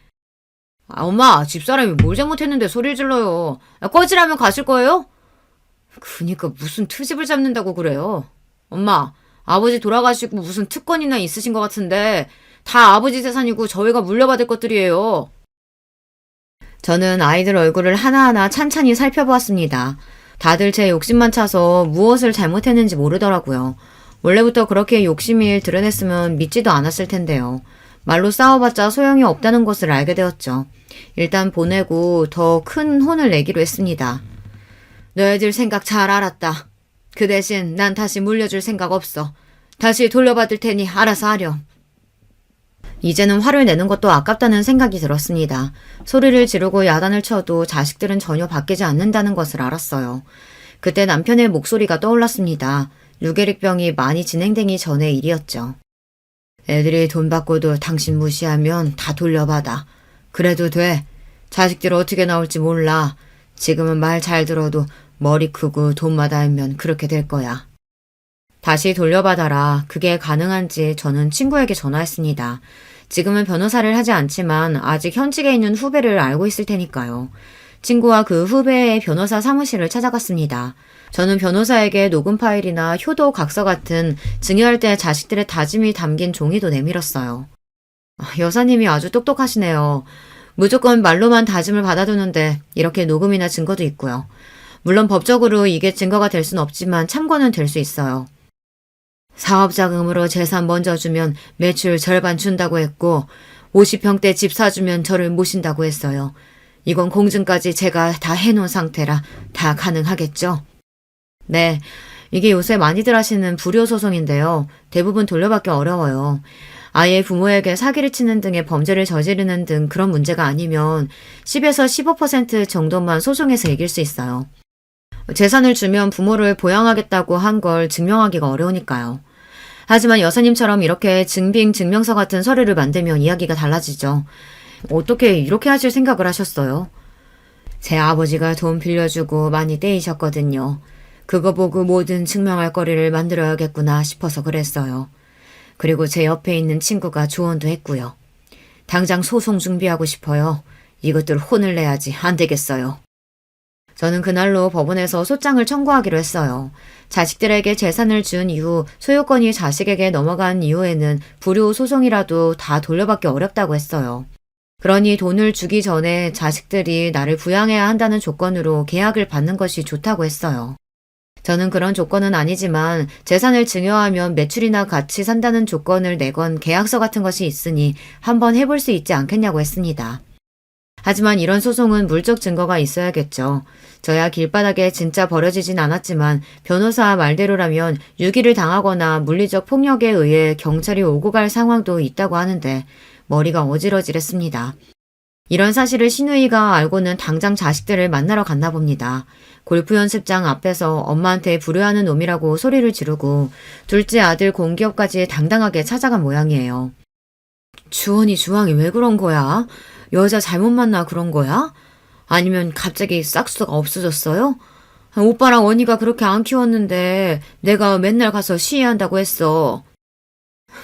엄마 집사람이 뭘 잘못했는데 소리를 질러요. 꺼지라면 가실 거예요? 그니까 무슨 트집을 잡는다고 그래요. 엄마 아버지 돌아가시고 무슨 특권이나 있으신 것 같은데 다 아버지 재산이고 저희가 물려받을 것들이에요. 저는 아이들 얼굴을 하나하나 찬찬히 살펴보았습니다. 다들 제 욕심만 차서 무엇을 잘못했는지 모르더라고요. 원래부터 그렇게 욕심을 드러냈으면 믿지도 않았을 텐데요. 말로 싸워봤자 소용이 없다는 것을 알게 되었죠. 일단 보내고 더 큰 혼을 내기로 했습니다. 너희들 생각 잘 알았다. 그 대신 난 다시 물려줄 생각 없어. 다시 돌려받을 테니 알아서 하렴. 이제는 화를 내는 것도 아깝다는 생각이 들었습니다. 소리를 지르고 야단을 쳐도 자식들은 전혀 바뀌지 않는다는 것을 알았어요. 그때 남편의 목소리가 떠올랐습니다. 유계릭병이 많이 진행되기 전의 일이었죠. 애들이 돈 받고도 당신 무시하면 다 돌려받아. 그래도 돼. 자식들 어떻게 나올지 몰라. 지금은 말 잘 들어도 머리 크고 돈마다 알면 그렇게 될 거야. 다시 돌려받아라. 그게 가능한지 저는 친구에게 전화했습니다. 지금은 변호사를 하지 않지만 아직 현직에 있는 후배를 알고 있을 테니까요. 친구와 그 후배의 변호사 사무실을 찾아갔습니다. 저는 변호사에게 녹음 파일이나 효도 각서 같은 증여할 때 자식들의 다짐이 담긴 종이도 내밀었어요. 여사님이 아주 똑똑하시네요. 무조건 말로만 다짐을 받아두는데 이렇게 녹음이나 증거도 있고요. 물론 법적으로 이게 증거가 될 순 없지만 참고는 될 수 있어요. 사업자금으로 재산 먼저 주면 매출 절반 준다고 했고 50평대 집 사주면 저를 모신다고 했어요. 이건 공증까지 제가 다 해놓은 상태라 다 가능하겠죠? 네, 이게 요새 많이들 하시는 불효소송인데요. 대부분 돌려받기 어려워요. 아예 부모에게 사기를 치는 등의 범죄를 저지르는 등 그런 문제가 아니면 10에서 15% 정도만 소송에서 이길 수 있어요. 재산을 주면 부모를 보양하겠다고 한 걸 증명하기가 어려우니까요. 하지만 여사님처럼 이렇게 증빙 증명서 같은 서류를 만들면 이야기가 달라지죠. 어떻게 이렇게 하실 생각을 하셨어요? 제 아버지가 돈 빌려주고 많이 떼이셨거든요. 그거 보고 뭐든 증명할 거리를 만들어야겠구나 싶어서 그랬어요. 그리고 제 옆에 있는 친구가 조언도 했고요. 당장 소송 준비하고 싶어요. 이것들 혼을 내야지 안 되겠어요. 저는 그날로 법원에서 소장을 청구하기로 했어요. 자식들에게 재산을 준 이후 소유권이 자식에게 넘어간 이후에는 불효 소송이라도 다 돌려받기 어렵다고 했어요. 그러니 돈을 주기 전에 자식들이 나를 부양해야 한다는 조건으로 계약을 받는 것이 좋다고 했어요. 저는 그런 조건은 아니지만 재산을 증여하면 매출이나 같이 산다는 조건을 내건 계약서 같은 것이 있으니 한번 해볼 수 있지 않겠냐고 했습니다. 하지만 이런 소송은 물적 증거가 있어야겠죠. 저야 길바닥에 진짜 버려지진 않았지만 변호사 말대로라면 유기를 당하거나 물리적 폭력에 의해 경찰이 오고 갈 상황도 있다고 하는데 머리가 어지러지랬습니다. 이런 사실을 시누이가 알고는 당장 자식들을 만나러 갔나 봅니다. 골프 연습장 앞에서 엄마한테 불효하는 놈이라고 소리를 지르고 둘째 아들 공기업까지 당당하게 찾아간 모양이에요. 주원이 주황이 왜 그런 거야? 여자 잘못 만나 그런 거야? 아니면 갑자기 싹수가 없어졌어요? 오빠랑 언니가 그렇게 안 키웠는데 내가 맨날 가서 시위한다고 했어.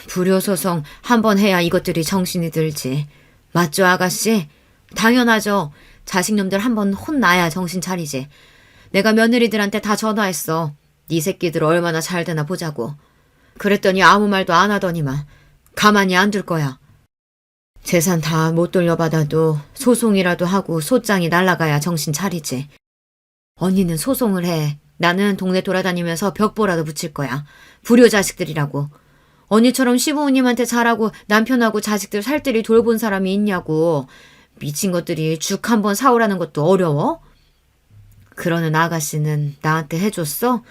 불효소송 한 번 해야 이것들이 정신이 들지. 맞죠, 아가씨? 당연하죠. 자식놈들 한 번 혼나야 정신 차리지. 내가 며느리들한테 다 전화했어. 네 새끼들 얼마나 잘 되나 보자고. 그랬더니 아무 말도 안 하더니만 가만히 안 둘 거야. 재산 다 못 돌려받아도 소송이라도 하고 소장이 날아가야 정신 차리지. 언니는 소송을 해. 나는 동네 돌아다니면서 벽보라도 붙일 거야. 불효 자식들이라고. 언니처럼 시부모님한테 잘하고 남편하고 자식들 살뜰히 돌본 사람이 있냐고. 미친 것들이 죽 한 번 사오라는 것도 어려워? 그러는 아가씨는 나한테 해줬어?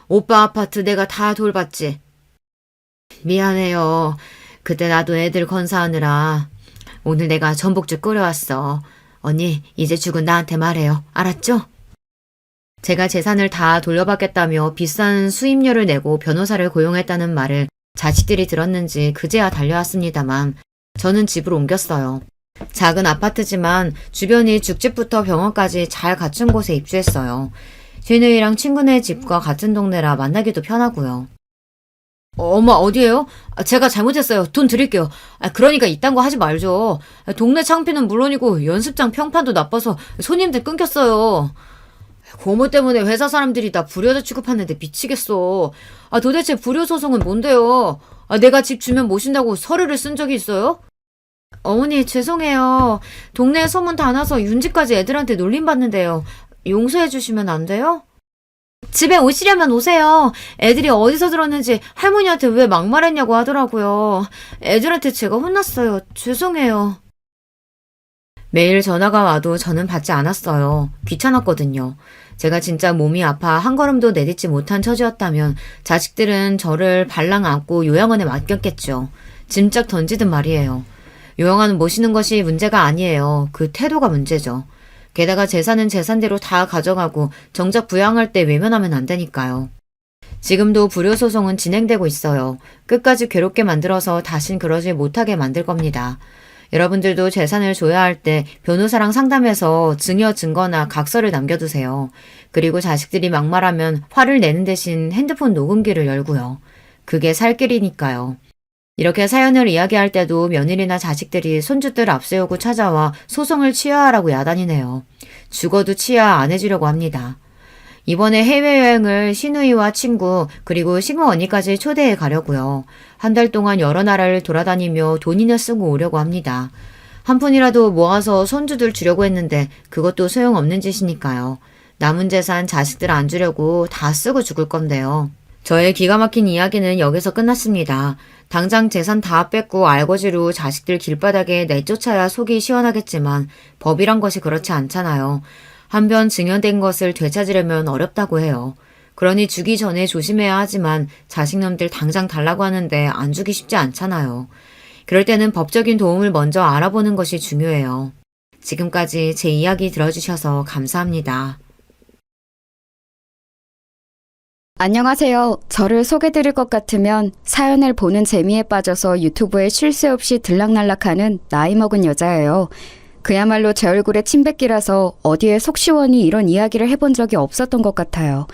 오빠 아파트 내가 다 돌봤지. 미안해요. 그때 나도 애들 건사하느라. 오늘 내가 전복죽 끓여왔어. 언니 이제 죽은 나한테 말해요. 알았죠? 제가 재산을 다 돌려받겠다며 비싼 수임료를 내고 변호사를 고용했다는 말을 자식들이 들었는지 그제야 달려왔습니다만 저는 집을 옮겼어요. 작은 아파트지만 주변이 죽집부터 병원까지 잘 갖춘 곳에 입주했어요. 시누이랑 친구네 집과 같은 동네라 만나기도 편하고요. 엄마 어디에요? 제가 잘못했어요. 돈 드릴게요. 그러니까 이딴 거 하지 말죠. 동네 창피는 물론이고 연습장 평판도 나빠서 손님들 끊겼어요. 고모 때문에 회사 사람들이 나 불효자 취급하는데 미치겠어. 도대체 불효소송은 뭔데요? 내가 집 주면 모신다고 서류를 쓴 적이 있어요? 어머니 죄송해요. 동네에 소문 다 나서 윤지까지 애들한테 놀림받는데요. 용서해 주시면 안 돼요? 집에 오시려면 오세요. 애들이 어디서 들었는지 할머니한테 왜 막말했냐고 하더라고요. 애들한테 제가 혼났어요. 죄송해요. 매일 전화가 와도 저는 받지 않았어요. 귀찮았거든요. 제가 진짜 몸이 아파 한 걸음도 내딛지 못한 처지였다면 자식들은 저를 발랑 안고 요양원에 맡겼겠죠. 짐짝 던지든 말이에요. 요양원은 모시는 것이 문제가 아니에요. 그 태도가 문제죠. 게다가 재산은 재산대로 다 가져가고 정작 부양할 때 외면하면 안 되니까요. 지금도 불효소송은 진행되고 있어요. 끝까지 괴롭게 만들어서 다신 그러지 못하게 만들 겁니다. 여러분들도 재산을 줘야 할 때 변호사랑 상담해서 증여 증거나 각서를 남겨두세요. 그리고 자식들이 막말하면 화를 내는 대신 핸드폰 녹음기를 열고요. 그게 살 길이니까요. 이렇게 사연을 이야기할 때도 며느리나 자식들이 손주들 앞세우고 찾아와 소송을 취하하라고 야단이네요. 죽어도 취하 안 해주려고 합니다. 이번에 해외여행을 시누이와 친구 그리고 시모 언니까지 초대해 가려고요. 한 달 동안 여러 나라를 돌아다니며 돈이나 쓰고 오려고 합니다. 한 푼이라도 모아서 손주들 주려고 했는데 그것도 소용없는 짓이니까요. 남은 재산 자식들 안 주려고 다 쓰고 죽을 건데요. 저의 기가 막힌 이야기는 여기서 끝났습니다. 당장 재산 다 뺏고 알거지로 자식들 길바닥에 내쫓아야 속이 시원하겠지만 법이란 것이 그렇지 않잖아요. 한번 증여된 것을 되찾으려면 어렵다고 해요. 그러니 주기 전에 조심해야 하지만 자식놈들 당장 달라고 하는데 안 주기 쉽지 않잖아요. 그럴 때는 법적인 도움을 먼저 알아보는 것이 중요해요. 지금까지 제 이야기 들어주셔서 감사합니다. 안녕하세요. 저를 소개드릴 것 같으면 사연을 보는 재미에 빠져서 유튜브에 쉴 새 없이 들락날락하는 나이 먹은 여자예요. 그야말로 제 얼굴에 침뱉기라서 어디에 속 시원히 이런 이야기를 해본 적이 없었던 것 같아요.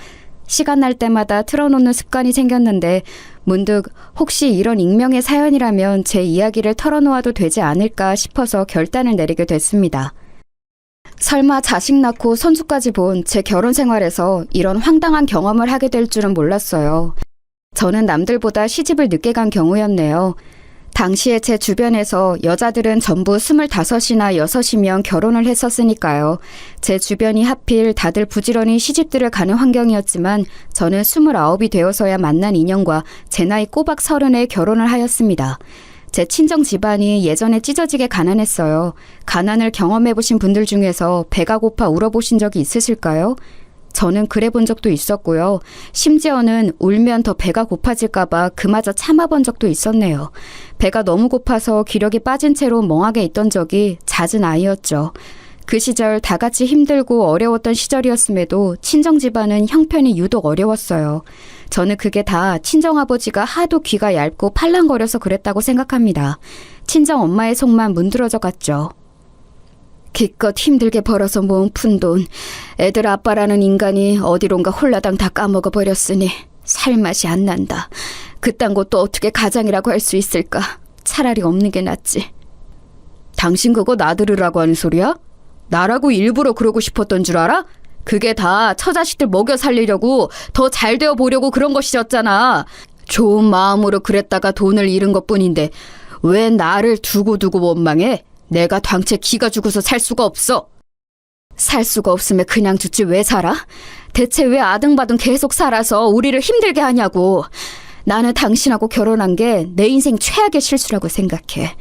시간 날 때마다 틀어놓는 습관이 생겼는데 문득 혹시 이런 익명의 사연이라면 제 이야기를 털어놓아도 되지 않을까 싶어서 결단을 내리게 됐습니다. 설마 자식 낳고 손주까지 본 제 결혼 생활에서 이런 황당한 경험을 하게 될 줄은 몰랐어요. 저는 남들보다 시집을 늦게 간 경우였네요. 당시에 제 주변에서 여자들은 전부 25이나 6이면 결혼을 했었으니까요. 제 주변이 하필 다들 부지런히 시집들을 가는 환경이었지만 저는 29이 되어서야 만난 인연과 제 나이 꼬박 30에 결혼을 하였습니다. 제 친정 집안이 예전에 찢어지게 가난했어요. 가난을 경험해보신 분들 중에서 배가 고파 울어보신 적이 있으실까요? 저는 그래 본 적도 있었고요. 심지어는 울면 더 배가 고파질까봐 그마저 참아본 적도 있었네요. 배가 너무 고파서 기력이 빠진 채로 멍하게 있던 적이 잦은 아이였죠. 그 시절 다 같이 힘들고 어려웠던 시절이었음에도 친정 집안은 형편이 유독 어려웠어요. 저는 그게 다 친정아버지가 하도 귀가 얇고 팔랑거려서 그랬다고 생각합니다. 친정 엄마의 속만 문드러져 갔죠. 기껏 힘들게 벌어서 모은 푼돈, 애들 아빠라는 인간이 어디론가 홀라당 다 까먹어버렸으니 살맛이 안 난다. 그딴 것도 어떻게 가장이라고 할 수 있을까? 차라리 없는 게 낫지. 당신 그거 나 들으라고 하는 소리야? 나라고 일부러 그러고 싶었던 줄 알아? 그게 다 처자식들 먹여 살리려고 더 잘 되어 보려고 그런 것이었잖아. 좋은 마음으로 그랬다가 돈을 잃은 것뿐인데 왜 나를 두고두고 원망해? 내가 당최 기가 죽어서 살 수가 없어. 살 수가 없으면 그냥 죽지 왜 살아? 대체 왜 아등바등 계속 살아서 우리를 힘들게 하냐고. 나는 당신하고 결혼한 게 내 인생 최악의 실수라고 생각해.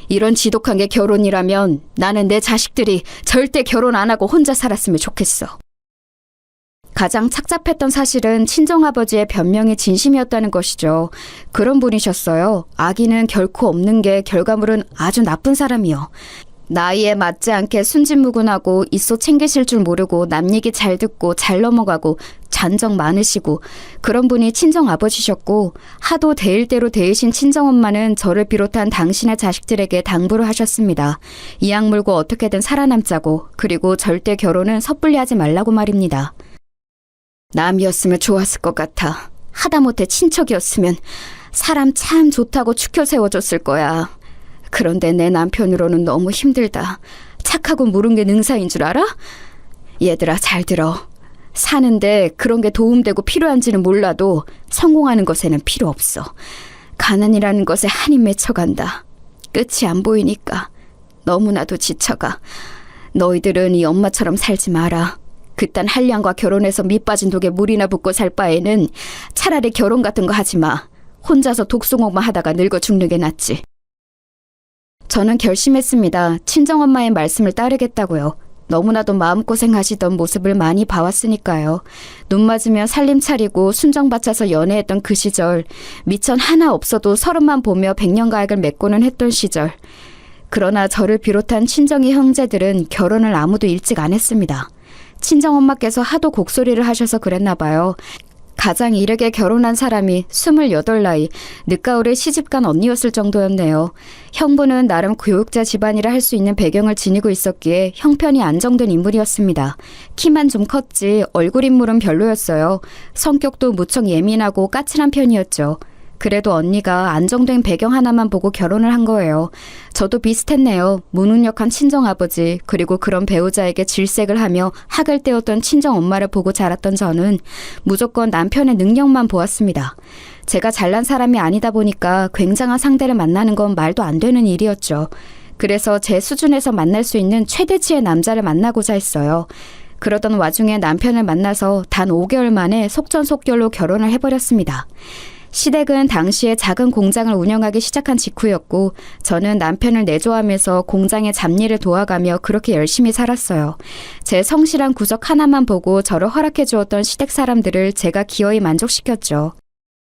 이런 지독한 게 결혼이라면 나는 내 자식들이 절대 결혼 안 하고 혼자 살았으면 좋겠어. 가장 착잡했던 사실은 친정아버지의 변명이 진심이었다는 것이죠. 그런 분이셨어요. 아기는 결코 없는 게 결과물은 아주 나쁜 사람이요. 나이에 맞지 않게 순진무구하고 있어 챙기실 줄 모르고 남 얘기 잘 듣고 잘 넘어가고 잔정 많으시고 그런 분이 친정아버지셨고 하도 대일 대로 대이신 친정엄마는 저를 비롯한 당신의 자식들에게 당부를 하셨습니다. 이악 물고 어떻게든 살아남자고 그리고 절대 결혼은 섣불리 하지 말라고 말입니다. 남이었으면 좋았을 것 같아. 하다못해 친척이었으면 사람 참 좋다고 추켜 세워줬을 거야. 그런데 내 남편으로는 너무 힘들다. 착하고 모른 게 능사인 줄 알아? 얘들아 잘 들어. 사는데 그런 게 도움되고 필요한지는 몰라도 성공하는 것에는 필요 없어. 가난이라는 것에 한이 맺혀간다. 끝이 안 보이니까 너무나도 지쳐가. 너희들은 이 엄마처럼 살지 마라. 그딴 한량과 결혼해서 밑빠진 독에 물이나 붓고 살 바에는 차라리 결혼 같은 거 하지 마. 혼자서 독송옥만 하다가 늙어 죽는 게 낫지. 저는 결심했습니다. 친정엄마의 말씀을 따르겠다고요. 너무나도 마음고생하시던 모습을 많이 봐왔으니까요. 눈 맞으면 살림 차리고 순정 바쳐서 연애했던 그 시절, 미천 하나 없어도 30만 보며 백년가액을 맺고는 했던 시절. 그러나 저를 비롯한 친정의 형제들은 결혼을 아무도 일찍 안 했습니다. 친정엄마께서 하도 곡소리를 하셔서 그랬나 봐요. 가장 이르게 결혼한 사람이 28 나이, 늦가을에 시집간 언니였을 정도였네요. 형부는 나름 교육자 집안이라 할 수 있는 배경을 지니고 있었기에 형편이 안정된 인물이었습니다. 키만 좀 컸지 얼굴 인물은 별로였어요. 성격도 무척 예민하고 까칠한 편이었죠. 그래도 언니가 안정된 배경 하나만 보고 결혼을 한 거예요. 저도 비슷했네요. 무능력한 친정아버지, 그리고 그런 배우자에게 질색을 하며 학을 떼었던 친정엄마를 보고 자랐던 저는 무조건 남편의 능력만 보았습니다. 제가 잘난 사람이 아니다 보니까 굉장한 상대를 만나는 건 말도 안 되는 일이었죠. 그래서 제 수준에서 만날 수 있는 최대치의 남자를 만나고자 했어요. 그러던 와중에 남편을 만나서 단 5개월 만에 속전속결로 결혼을 해버렸습니다. 시댁은 당시에 작은 공장을 운영하기 시작한 직후였고 저는 남편을 내조하면서 공장의 잡일을 도와가며 그렇게 열심히 살았어요. 제 성실한 구석 하나만 보고 저를 허락해 주었던 시댁 사람들을 제가 기어이 만족시켰죠.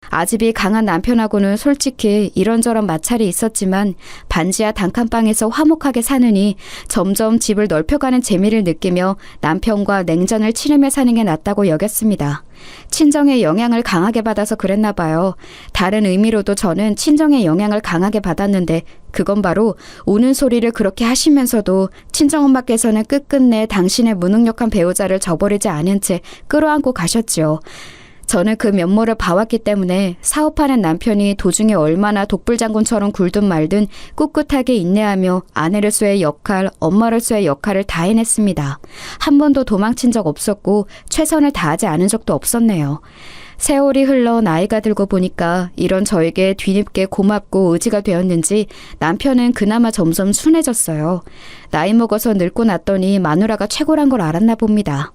아집이 강한 남편하고는 솔직히 이런저런 마찰이 있었지만 반지하 단칸방에서 화목하게 사느니 점점 집을 넓혀가는 재미를 느끼며 남편과 냉전을 치르며 사는 게 낫다고 여겼습니다. 친정의 영향을 강하게 받아서 그랬나 봐요. 다른 의미로도 저는 친정의 영향을 강하게 받았는데 그건 바로 우는 소리를 그렇게 하시면서도 친정엄마께서는 끝끝내 당신의 무능력한 배우자를 저버리지 않은 채 끌어안고 가셨지요. 저는 그 면모를 봐왔기 때문에 사업하는 남편이 도중에 얼마나 독불장군처럼 굴든 말든 꿋꿋하게 인내하며 아내로서의 역할, 엄마로서의 역할을 다 해냈습니다. 한 번도 도망친 적 없었고 최선을 다하지 않은 적도 없었네요. 세월이 흘러 나이가 들고 보니까 이런 저에게 뒤늦게 고맙고 의지가 되었는지 남편은 그나마 점점 순해졌어요. 나이 먹어서 늙고 났더니 마누라가 최고란 걸 알았나 봅니다.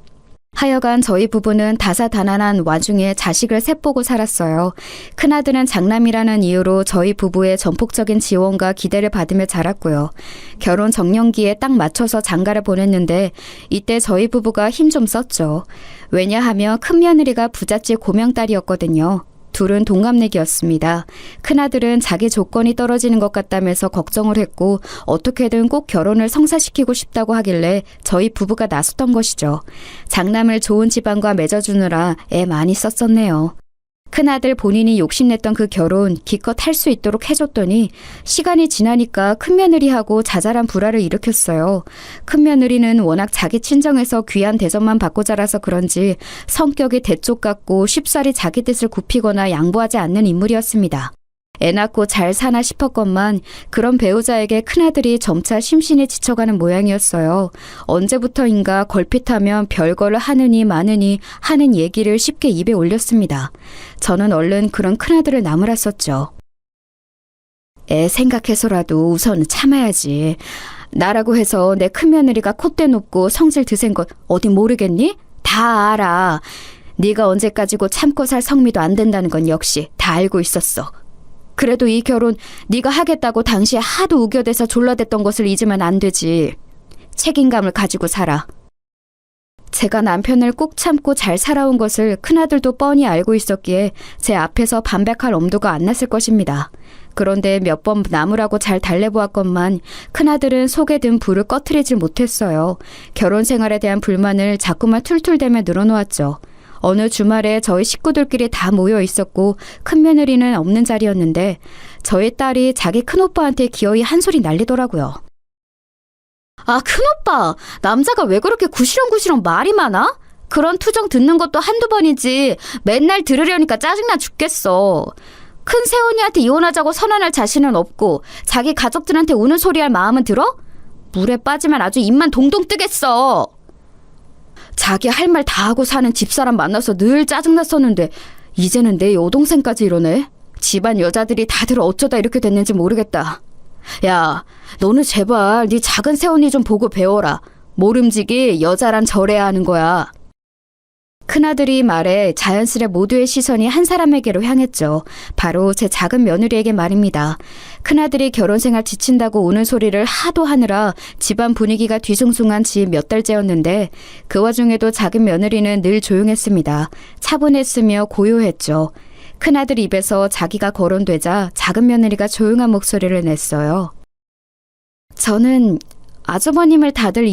하여간 저희 부부는 다사다난한 와중에 자식을 셋 보고 살았어요. 큰아들은 장남이라는 이유로 저희 부부의 전폭적인 지원과 기대를 받으며 자랐고요. 결혼 정년기에 딱 맞춰서 장가를 보냈는데 이때 저희 부부가 힘 좀 썼죠. 왜냐하면 큰며느리가 부잣집 고명딸이었거든요. 둘은 동갑내기였습니다. 큰아들은 자기 조건이 떨어지는 것 같다면서 걱정을 했고 어떻게든 꼭 결혼을 성사시키고 싶다고 하길래 저희 부부가 나섰던 것이죠. 장남을 좋은 집안과 맺어주느라 애 많이 썼었네요. 큰아들 본인이 욕심냈던 그 결혼 기껏 할 수 있도록 해줬더니 시간이 지나니까 큰며느리하고 자잘한 불화를 일으켰어요. 큰며느리는 워낙 자기 친정에서 귀한 대접만 받고 자라서 그런지 성격이 대쪽 같고 쉽사리 자기 뜻을 굽히거나 양보하지 않는 인물이었습니다. 애 낳고 잘 사나 싶었건만 그런 배우자에게 큰아들이 점차 심신이 지쳐가는 모양이었어요. 언제부터인가 걸핏하면 별거를 하느니 마느니 하는 얘기를 쉽게 입에 올렸습니다. 저는 얼른 그런 큰아들을 나무랐었죠. 애 생각해서라도 우선 참아야지. 나라고 해서 내 큰며느리가 콧대 높고 성질 드센 것 어디 모르겠니? 다 알아. 네가 언제까지고 참고 살 성미도 안 된다는 건 역시 다 알고 있었어. 그래도 이 결혼 네가 하겠다고 당시에 하도 우겨대서 졸라댔던 것을 잊으면 안 되지. 책임감을 가지고 살아. 제가 남편을 꾹 참고 잘 살아온 것을 큰아들도 뻔히 알고 있었기에 제 앞에서 반백할 엄두가 안 났을 것입니다. 그런데 몇 번 나무라고 잘 달래보았건만 큰아들은 속에 든 불을 꺼트리질 못했어요. 결혼 생활에 대한 불만을 자꾸만 툴툴대며 늘어놓았죠. 어느 주말에 저희 식구들끼리 다 모여 있었고 큰며느리는 없는 자리였는데 저희 딸이 자기 큰오빠한테 기어이 한 소리 날리더라고요. 아, 큰오빠! 남자가 왜 그렇게 구시렁구시렁 말이 많아? 그런 투정 듣는 것도 한두 번이지 맨날 들으려니까 짜증나 죽겠어. 큰 새언니한테 이혼하자고 선언할 자신은 없고 자기 가족들한테 우는 소리 할 마음은 들어? 물에 빠지면 아주 입만 동동 뜨겠어. 자기 할 말 다 하고 사는 집사람 만나서 늘 짜증났었는데 이제는 내 여동생까지 이러네. 집안 여자들이 다들 어쩌다 이렇게 됐는지 모르겠다. 야, 너는 제발 네 작은 새언니 좀 보고 배워라. 모름지기 여자란 저래야 하는 거야. 큰아들이 말해 자연스레 모두의 시선이 한 사람에게로 향했죠. 바로 제 작은 며느리에게 말입니다. 큰아들이 결혼생활 지친다고 우는 소리를 하도 하느라 집안 분위기가 뒤숭숭한 지 몇 달째였는데 그 와중에도 작은 며느리는 늘 조용했습니다. 차분했으며 고요했죠. 큰아들 입에서 자기가 거론되자 작은 며느리가 조용한 목소리를 냈어요. 저는 아주버님을 다들